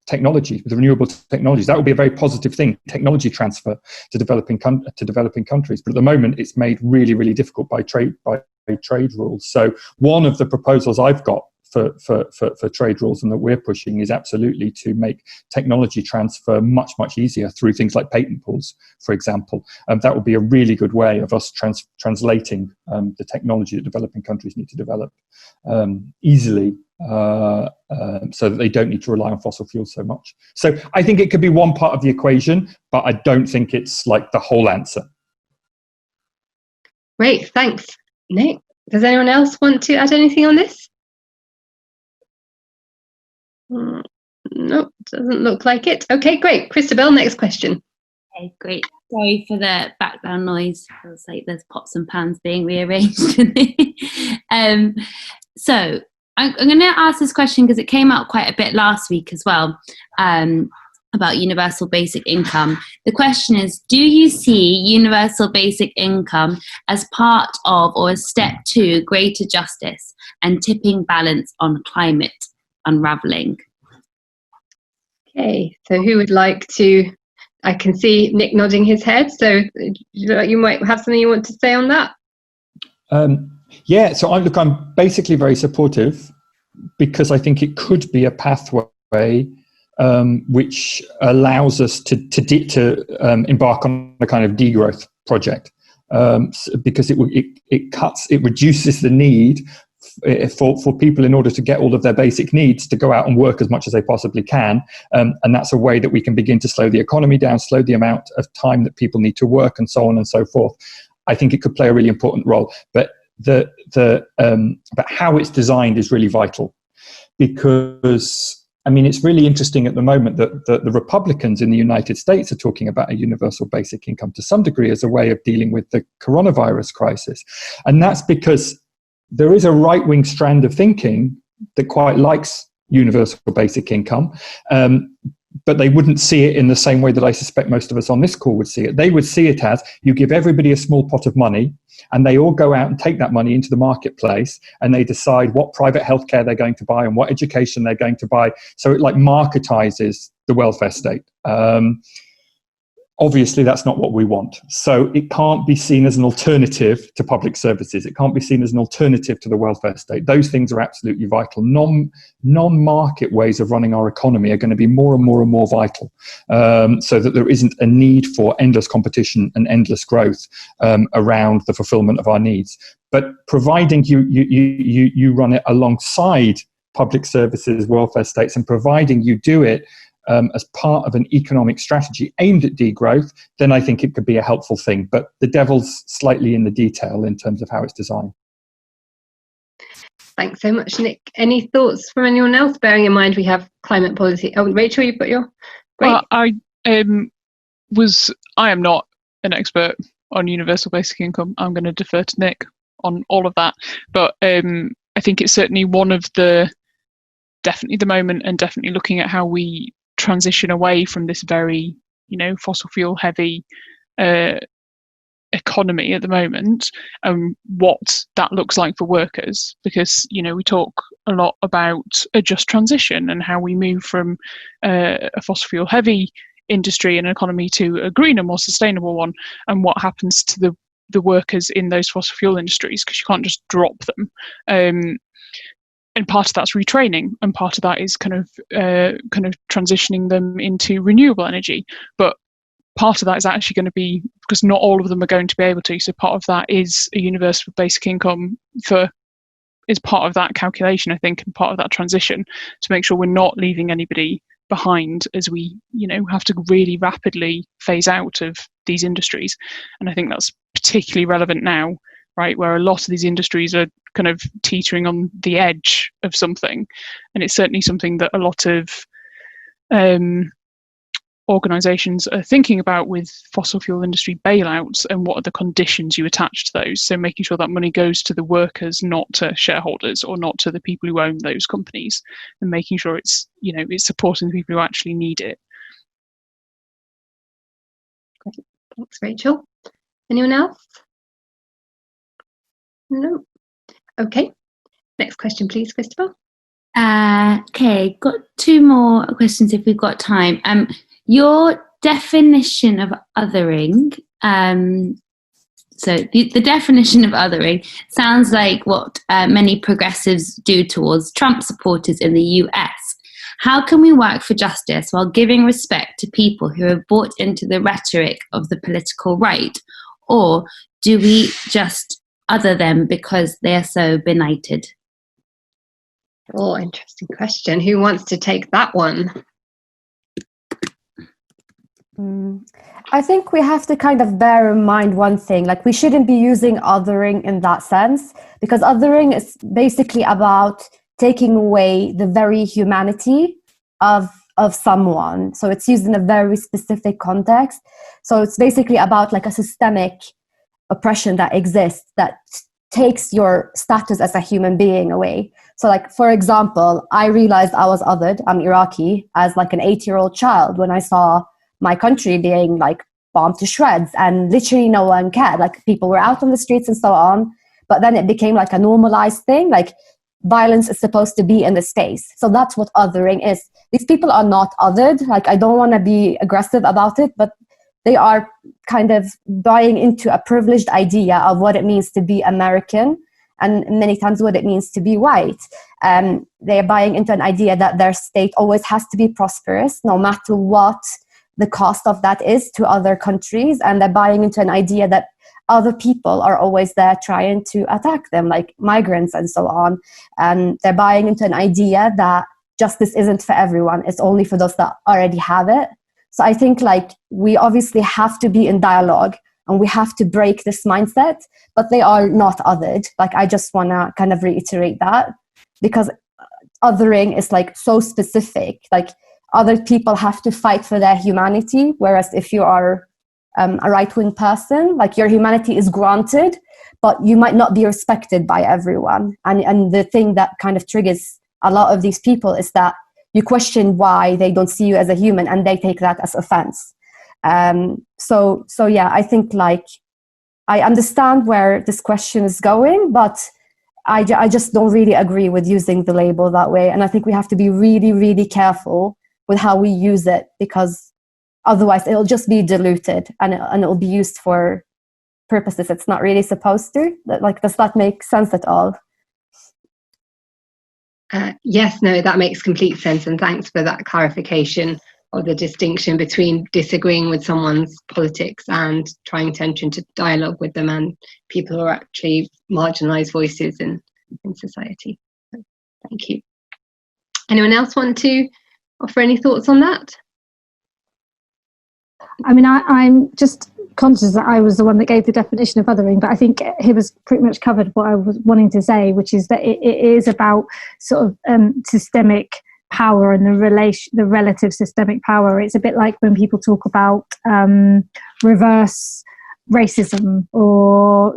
technology, with renewable technologies. That would be a very positive thing, technology transfer to developing countries. But at the moment, it's made really, really difficult by trade rules. So one of the proposals I've got for trade rules and that we're pushing is absolutely to make technology transfer much, much easier through things like patent pools, for example. That would be a really good way of us translating the technology that developing countries need to develop easily, so that they don't need to rely on fossil fuels so much. So I think it could be one part of the equation, but I don't think it's like the whole answer. Great, thanks, Nick. Does anyone else want to add anything on this? No, doesn't look like it. Okay, great. Christabel, next question. Okay, great. Sorry for the background noise. Feels like there's pots and pans being rearranged. So I'm going to ask this question because it came out quite a bit last week as well, about universal basic income. The question is, do you see universal basic income as part of or a step to greater justice and tipping balance on climate unravelling? Okay, so who would like to? I can see Nick nodding his head, so you might have something you want to say on that. Yeah, so I'm basically very supportive because I think it could be a pathway which allows us to embark on a kind of degrowth project, because it reduces the need for people, in order to get all of their basic needs, to go out and work as much as they possibly can, and that's a way that we can begin to slow the economy down, slow the amount of time that people need to work, and so on and so forth. I think it could play a really important role, but but how it's designed is really vital, because I mean, it's really interesting at the moment that the Republicans in the United States are talking about a universal basic income to some degree as a way of dealing with the coronavirus crisis. And that's because there is a right-wing strand of thinking that quite likes universal basic income, but they wouldn't see it in the same way that I suspect most of us on this call would see it. They would see it as you give everybody a small pot of money, and they all go out and take that money into the marketplace, and they decide what private healthcare they're going to buy and what education they're going to buy. So it like marketizes the welfare state. Obviously, that's not what we want. So it can't be seen as an alternative to public services. It can't be seen as an alternative to the welfare state. Those things are absolutely vital. Non-market ways of running our economy are going to be more and more and more vital, so that there isn't a need for endless competition and endless growth around the fulfillment of our needs. But providing you run it alongside public services, welfare states, and providing you do it as part of an economic strategy aimed at degrowth, then I think it could be a helpful thing. But the devil's slightly in the detail in terms of how it's designed. Thanks so much, Nick. Any thoughts from anyone else, bearing in mind we have climate policy? Oh, Rachel, you've got your... Great. Well, I am not an expert on universal basic income. I'm going to defer to Nick on all of that. But I think it's certainly one of definitely the moment, and definitely looking at how we transition away from this very, fossil fuel heavy economy at the moment, and what that looks like for workers, because we talk a lot about a just transition and how we move from a fossil fuel heavy industry and economy to a greener, more sustainable one, and what happens to the workers in those fossil fuel industries, because you can't just drop them. And part of that's retraining, and part of that is kind of transitioning them into renewable energy. But part of that is actually going to be, because not all of them are going to be able to, so part of that is a universal basic income is part of that calculation, I think, and part of that transition, to make sure we're not leaving anybody behind as we have to really rapidly phase out of these industries. And I think that's particularly relevant now, right, where a lot of these industries are kind of teetering on the edge of something. And it's certainly something that a lot of organisations are thinking about with fossil fuel industry bailouts, and what are the conditions you attach to those. So making sure that money goes to the workers, not to shareholders or not to the people who own those companies, and making sure it's it's supporting the people who actually need it. Great. Thanks, Rachel. Anyone else? No. Okay. Next question, please, Christopher. Okay, got two more questions if we've got time. Your definition of othering, so the definition of othering sounds like what many progressives do towards Trump supporters in the US. How can we work for justice while giving respect to people who have bought into the rhetoric of the political right? Or do we just other them because they are so benighted? Oh, interesting question. Who wants to take that one? I think we have to kind of bear in mind one thing, like we shouldn't be using othering in that sense, because othering is basically about taking away the very humanity of someone. So it's used in a very specific context. So it's basically about like a systemic oppression that exists that takes your status as a human being away. So like, for example, I realized I was othered, I'm Iraqi, as like an 8-year-old child when I saw my country being like bombed to shreds, and literally no one cared. Like people were out on the streets and so on, but then it became like a normalized thing. Like violence is supposed to be in the space. So that's what othering is. These people are not othered. Like I don't want to be aggressive about it, but they are kind of buying into a privileged idea of what it means to be American, and many times what it means to be white. They are buying into an idea that their state always has to be prosperous, no matter what the cost of that is to other countries. And they're buying into an idea that other people are always there trying to attack them, like migrants and so on. And they're buying into an idea that justice isn't for everyone, it's only for those that already have it. So I think like we obviously have to be in dialogue and we have to break this mindset, but they are not othered. Like I just want to kind of reiterate that, because othering is like so specific. Like other people have to fight for their humanity, whereas if you are a right-wing person, like your humanity is granted, but you might not be respected by everyone. And the thing that kind of triggers a lot of these people is that you question why they don't see you as a human, and they take that as offense. So yeah, I think like I understand where this question is going, but I just don't really agree with using the label that way. And I think we have to be really, really careful with how we use it, because otherwise it'll just be diluted and it'll be used for purposes it's not really supposed to. Like, does that make sense at all? Yes, no, that makes complete sense. And thanks for that clarification of the distinction between disagreeing with someone's politics and trying to enter into dialogue with them and people who are actually marginalised voices in society. So, thank you. Anyone else want to offer any thoughts on that? I mean, I'm just conscious that I was the one that gave the definition of othering, but I think Hiba's pretty much covered what I was wanting to say, which is that it is about sort of systemic power and the relative systemic power. It's a bit like when people talk about reverse racism, or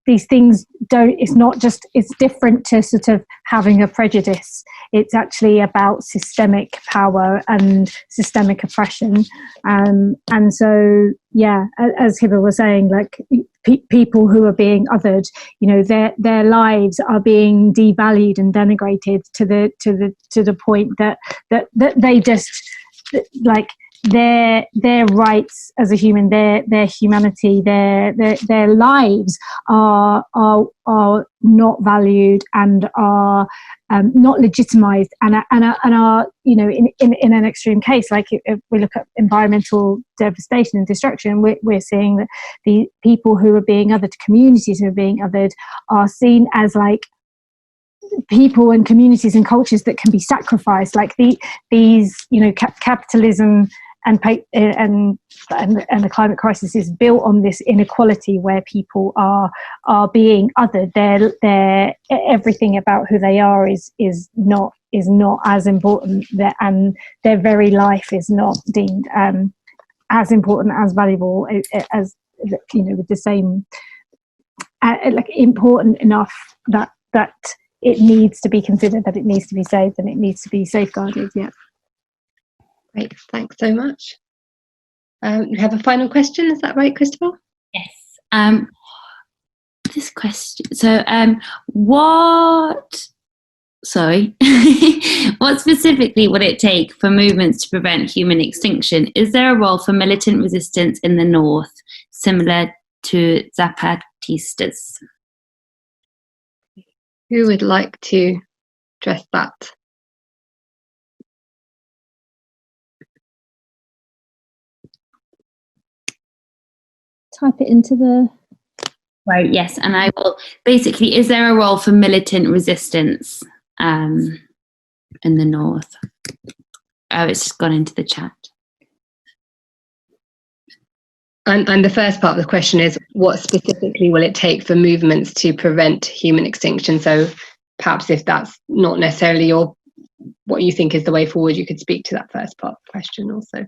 these things don't, it's not just, it's different to sort of having a prejudice. It's actually about systemic power and systemic oppression. And so, yeah, as Hiba was saying, like people who are being othered, you know, their lives are being devalued and denigrated to the point that they just, like, their rights as a human, their humanity, their lives are not valued and are not legitimized, and are, you know, in an extreme case, like if we look at environmental devastation and destruction, we're seeing that the people who are being othered, communities who are being othered, are seen as like people and communities and cultures that can be sacrificed, like these, you know, capitalism and the climate crisis is built on this inequality where people are being othered. Their everything about who they are is not as important, and their very life is not deemed as important, as valuable, as, you know, with the same like important enough that it needs to be considered, that it needs to be saved, and it needs to be safeguarded. Yeah. Great, thanks so much. You have a final question, is that right, Christopher? Yes. This question. So, what specifically would it take for movements to prevent human extinction? Is there a role for militant resistance in the north, similar to Zapatistas? Who would like to address that? Type it into the... Right, yes, and I will. Basically, is there a role for militant resistance in the north? Oh, it's just gone into the chat. And the first part of the question is, what specifically will it take for movements to prevent human extinction? So perhaps if that's not necessarily what you think is the way forward, you could speak to that first part of the question also.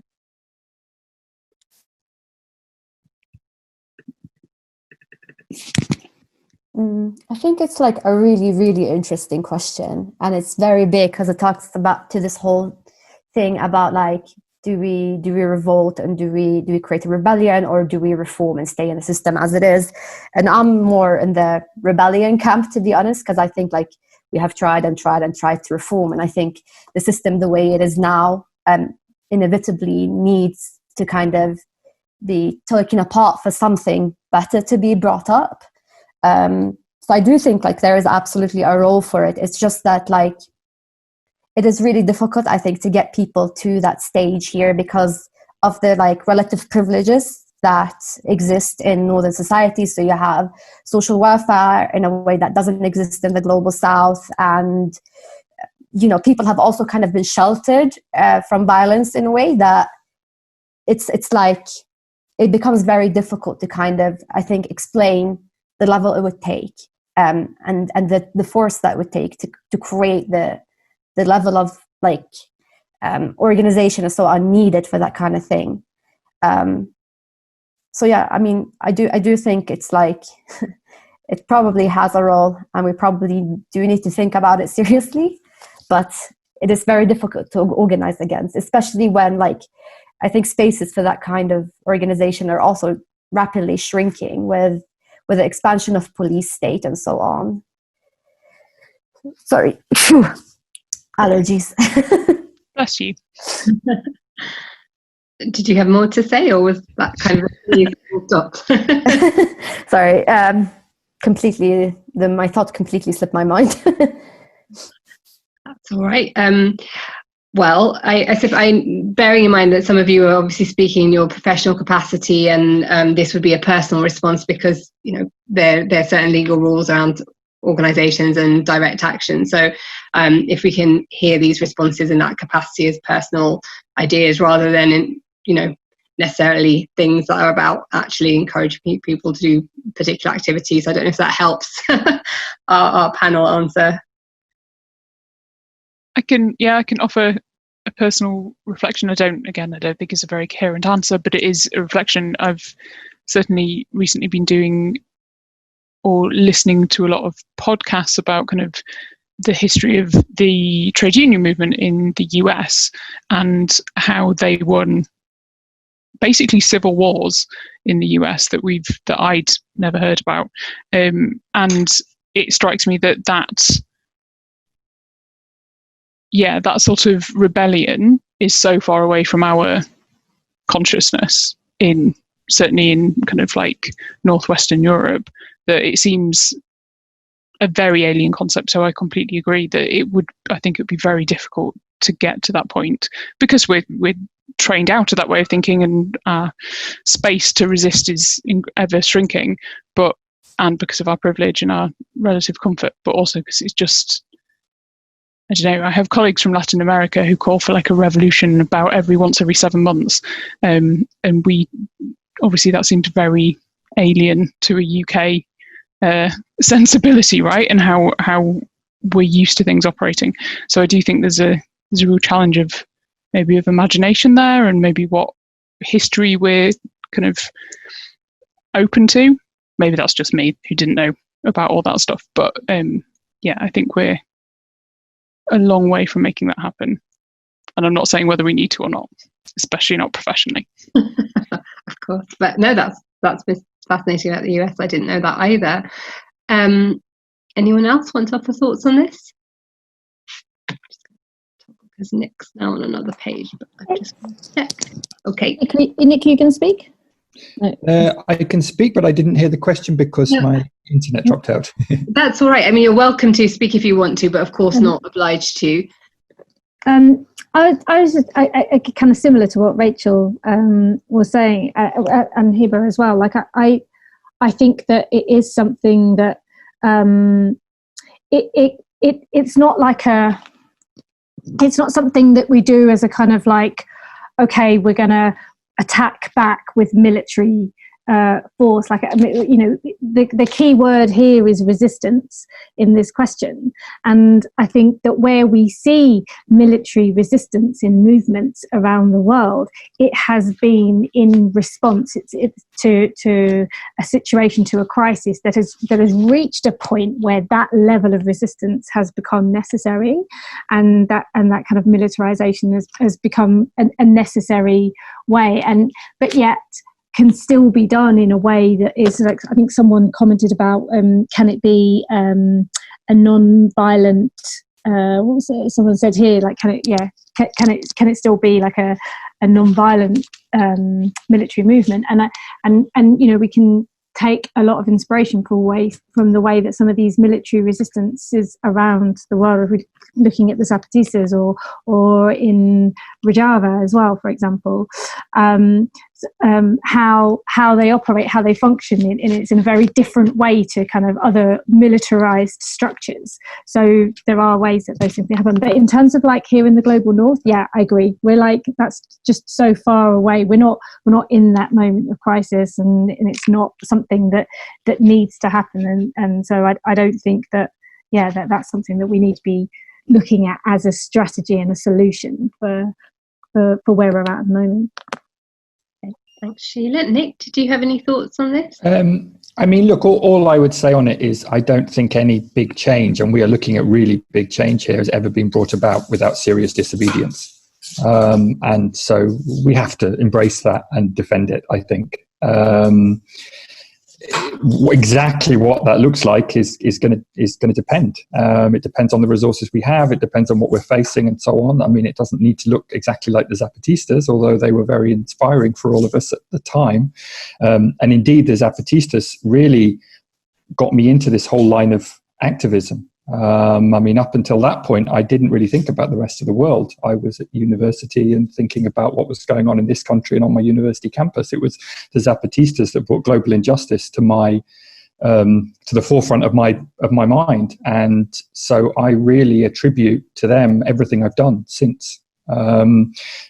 I think it's like a really, really interesting question, and it's very big because it talks about to this whole thing about like, do we revolt, and do we create a rebellion, or do we reform and stay in the system as it is? And I'm more in the rebellion camp, to be honest, because I think like we have tried to reform, and I think the system the way it is now inevitably needs to kind of be taken apart for something better to be brought up. So I do think like there is absolutely a role for it. It's just that like it is really difficult, I think, to get people to that stage here because of the like relative privileges that exist in northern societies. So you have social welfare in a way that doesn't exist in the global south, and you know, people have also kind of been sheltered from violence in a way that it's like it becomes very difficult to kind of, I think, explain the level it would take and the force that would take to create the level of like organization and so on needed for that kind of thing. So yeah, I mean, I do think it's like it probably has a role, and we probably do need to think about it seriously, but it is very difficult to organize against, especially when like I think spaces for that kind of organization are also rapidly shrinking with the expansion of police state and so on. Sorry. Allergies. Bless you. Did you have more to say, or was that kind of stopped? Sorry, completely. My thought completely slipped my mind. That's all right. Well, I bearing in mind that some of you are obviously speaking in your professional capacity, and this would be a personal response because you know there are certain legal rules around organisations and direct action. So if we can hear these responses in that capacity as personal ideas rather than in, you know, necessarily things that are about actually encouraging people to do particular activities. I don't know if that helps our panel answer. I can offer a personal reflection. I don't think it's a very coherent answer, but it is a reflection of certainly recently been doing or listening to a lot of podcasts about kind of the history of the trade union movement in the US and how they won basically civil wars in the US that I'd never heard about. And it strikes me that sort of rebellion is so far away from our consciousness certainly in kind of like Northwestern Europe, that it seems a very alien concept. So I completely agree that I think it would be very difficult to get to that point, because we're trained out of that way of thinking, and space to resist is ever shrinking, and because of our privilege and our relative comfort, but also because it's just, I don't know, I have colleagues from Latin America who call for like a revolution about once every 7 months, and we obviously, that seems very alien to a UK sensibility, right, and how we're used to things operating. So I do think there's a real challenge of imagination there, and maybe what history we're kind of open to. Maybe that's just me who didn't know about all that stuff, but I think we're a long way from making that happen. And I'm not saying whether we need to or not, especially not professionally. Of course, but no, that's fascinating about the US. I didn't know that either. Anyone else want to offer thoughts on this? Because Nick's now on another page, but I just want to check. Okay. Nick, you can speak? No. I can speak, but I didn't hear the question because my internet dropped out. That's all right. I mean, you're welcome to speak if you want to, but of course not obliged to. I kind of similar to what Rachel was saying, and Hiba as well. Like I think that it is something that it's not like it's not something that we do as a kind of like, okay, we're going to attack back with military force. Like, you know, the key word here is resistance in this question. And I think that where we see military resistance in movements around the world, it has been in response to a situation, to a crisis that has reached a point where that level of resistance has become necessary, and that kind of militarization has become a necessary way. But yet can still be done in a way that is, like, I think someone commented about, can it be a non-violent, what was it? Someone said here, like, can it still be like a non-violent military movement? And you know, we can take a lot of inspiration from the way that some of these military resistances around the world, looking at the Zapatistas or in Rojava as well, for example, how they operate, how they function, and it's in a very different way to kind of other militarized structures. So there are ways that those things happen. But in terms of like here in the global north, yeah, I agree. We're like, that's just so far away. We're not in that moment of crisis, and it's not something that needs to happen. And so I don't think that that's something that we need to be looking at as a strategy and a solution for where we're at the moment. Thanks, Sheila. Nick, did you have any thoughts on this? I mean, look, all I would say on it is I don't think any big change, and we are looking at really big change here, has ever been brought about without serious disobedience. And so we have to embrace that and defend it, I think. Exactly what that looks like is going to depend. It depends on the resources we have. It depends on what we're facing, and so on. I mean, it doesn't need to look exactly like the Zapatistas, although they were very inspiring for all of us at the time. And indeed, the Zapatistas really got me into this whole line of activism. I mean, up until that point, I didn't really think about the rest of the world. I was at university and thinking about what was going on in this country and on my university campus. It was the Zapatistas that brought global injustice to the forefront of my mind, and so I really attribute to them everything I've done since.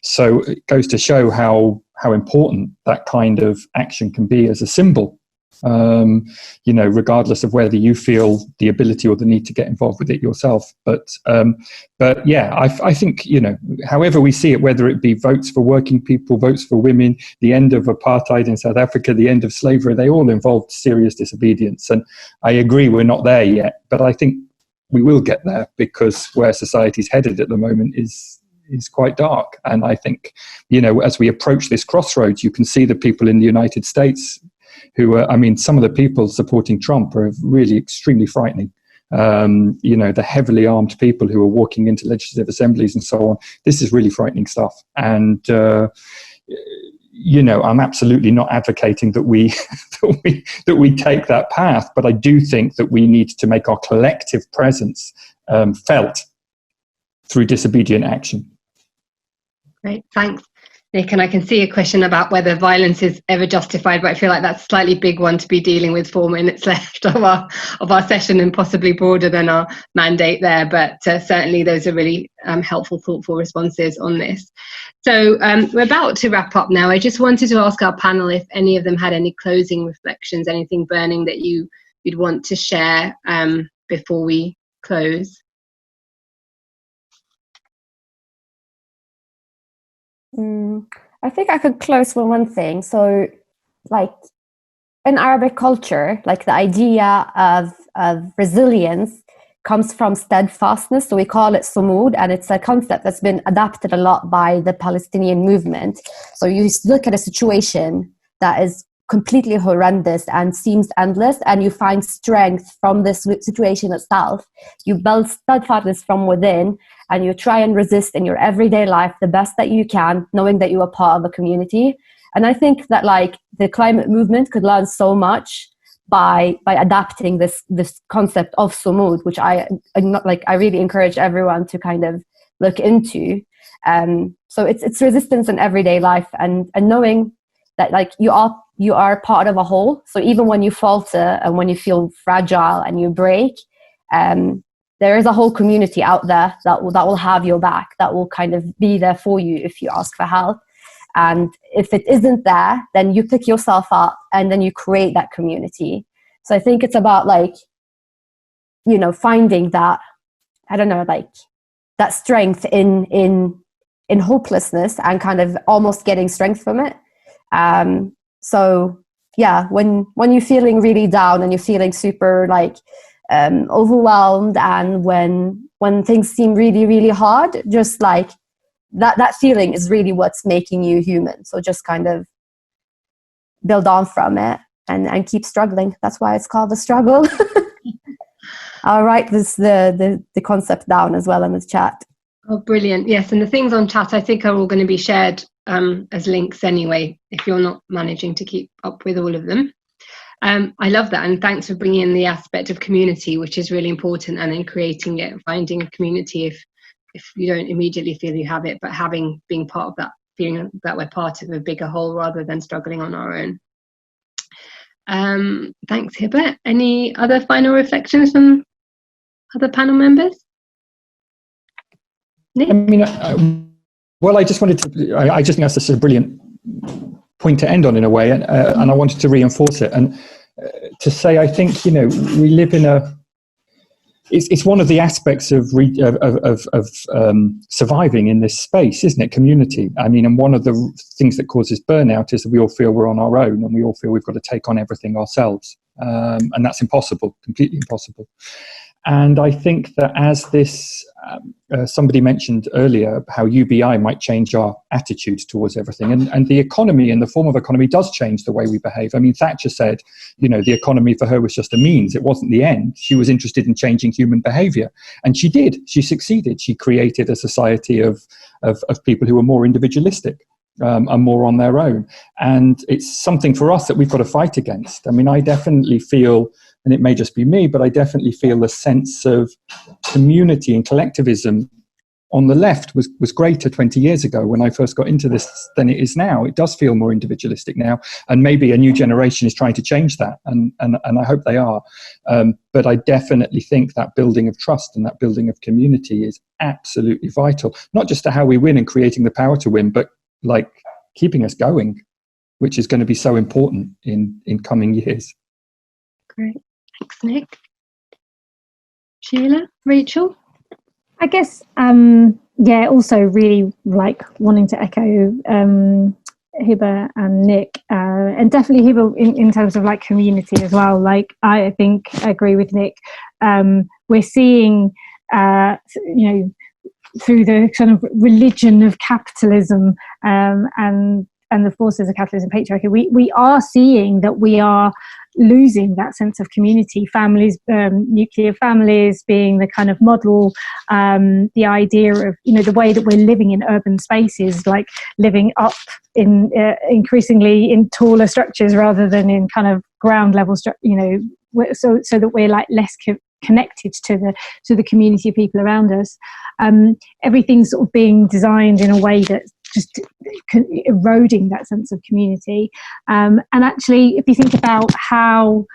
So it goes to show how important that kind of action can be as a symbol regardless of whether you feel the ability or the need to get involved with it yourself. But yeah, I think, however we see it, whether it be votes for working people, votes for women, the end of apartheid in South Africa, the end of slavery, they all involved serious disobedience. And I agree we're not there yet, but I think we will get there, because where society's headed at the moment is quite dark. And I think, as we approach this crossroads, you can see the people in the United States who are, some of the people supporting Trump are really extremely frightening. The heavily armed people who are walking into legislative assemblies and so on. This is really frightening stuff. And, I'm absolutely not advocating that we take that path, but I do think that we need to make our collective presence felt through disobedient action. Great, thanks, Nick. And I can see a question about whether violence is ever justified, but I feel like that's a slightly big one to be dealing with 4 minutes left of our session, and possibly broader than our mandate there. But certainly those are really helpful, thoughtful responses on this. So we're about to wrap up now. I just wanted to ask our panel if any of them had any closing reflections, anything burning that you'd want to share before we close. I think I could close with one thing. So, like, in Arabic culture, like, the idea of resilience comes from steadfastness. So we call it sumud, and it's a concept that's been adapted a lot by the Palestinian movement. So you look at a situation that is completely horrendous and seems endless, and you find strength from this situation itself. You build steadfastness from within, and you try and resist in your everyday life the best that you can, knowing that you are part of a community. And I think that, like, the climate movement could learn so much by adapting this concept of sumud, which I really encourage everyone to kind of look into. So it's resistance in everyday life, and knowing that, like, you are part of a whole. So even when you falter and when you feel fragile and you break, there is a whole community out there that will have your back, that will kind of be there for you if you ask for help. And if it isn't there, then you pick yourself up and then you create that community. So I think it's about, like, finding that, I don't know, like, that strength in hopelessness, and kind of almost getting strength from it. So yeah, when you're feeling really down and you're feeling super, like, overwhelmed, and when things seem really, really hard, just like that feeling is really what's making you human. So just kind of build on from it and keep struggling. That's why it's called the struggle. I'll write the concept down as well in the chat. Oh, brilliant. Yes, and the things on chat I think are all going to be shared as links anyway, if you're not managing to keep up with all of them. I love that, and thanks for bringing in the aspect of community, which is really important, and in creating it, finding a community if you don't immediately feel you have it, but being part of that, feeling that we're part of a bigger whole rather than struggling on our own. Thanks, Hiba. Any other final reflections from other panel members? Nick? Well, I just think that's just a brilliant point to end on, in a way, and I wanted to reinforce it and to say, I think, we live in it's one of the aspects of surviving in this space, isn't it? Community. And one of the things that causes burnout is that we all feel we're on our own, and we all feel we've got to take on everything ourselves, and that's impossible, completely impossible. And I think that as this, somebody mentioned earlier how UBI might change our attitudes towards everything. And the economy, in the form of economy, does change the way we behave. Thatcher said, the economy for her was just a means. It wasn't the end. She was interested in changing human behavior. And she did. She succeeded. She created a society of people who were more individualistic. And more on their own. And it's something for us that we've got to fight against. I definitely feel, and it may just be me, but I definitely feel the sense of community and collectivism on the left was greater 20 years ago when I first got into this than it is now. It does feel more individualistic now, and maybe a new generation is trying to change that, and I hope they are. But I definitely think that building of trust and that building of community is absolutely vital, not just to how we win and creating the power to win, but like keeping us going, which is going to be so important in coming years. Great. Thanks, Nick. Sheila, Rachel? I guess, also really like wanting to echo Hiba and Nick, and definitely Hiba in terms of like community as well. Like, I think I agree with Nick. We're seeing, through the kind of religion of capitalism and the forces of capitalism, patriarchy, we are seeing that we are losing that sense of community. Families, nuclear families being the kind of model, the idea of, the way that we're living in urban spaces, like living up in increasingly in taller structures rather than in kind of ground level so that we're like less connected to the community of people around us. Everything's sort of being designed in a way that's just eroding that sense of community. And actually, if you think about how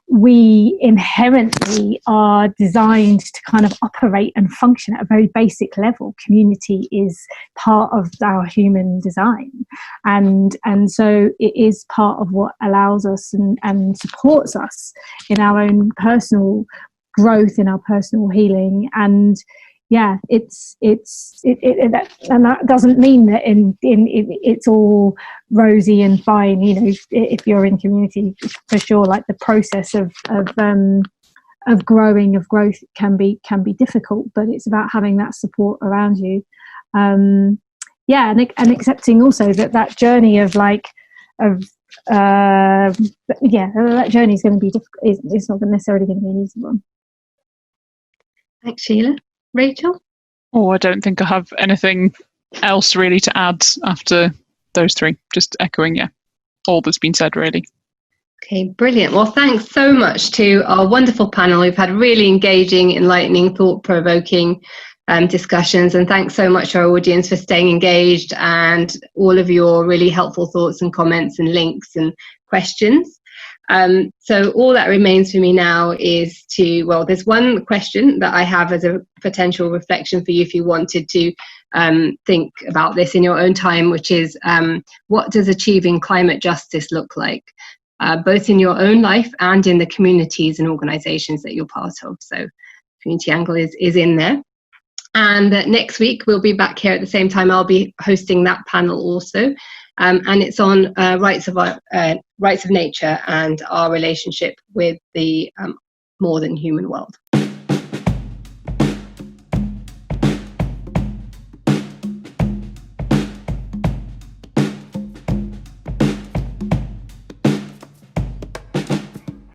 we inherently are designed to kind of operate and function at a very basic level, community is part of our human design, and so it is part of what allows us and supports us in our own personal growth, in our personal healing. And and that doesn't mean that it's all rosy and fine. If you're in community, for sure, like the process of growth can be difficult, but it's about having that support around you. And accepting also that journey of that journey is going to be difficult. It's not necessarily going to be an easy one. Thanks, Sheila. Rachel? Oh, I don't think I have anything else really to add after those three. Just echoing, all that's been said, really. Okay, brilliant. Well, thanks so much to our wonderful panel. We've had really engaging, enlightening, thought-provoking discussions, and thanks so much to our audience for staying engaged and all of your really helpful thoughts and comments and links and questions. So all that remains for me now is there's one question that I have as a potential reflection for you if you wanted to think about this in your own time, which is what does achieving climate justice look like, both in your own life and in the communities and organizations that you're part of? So community angle is in there. And next week we'll be back here at the same time. I'll be hosting that panel also. And it's on rights of nature and our relationship with the more than human world.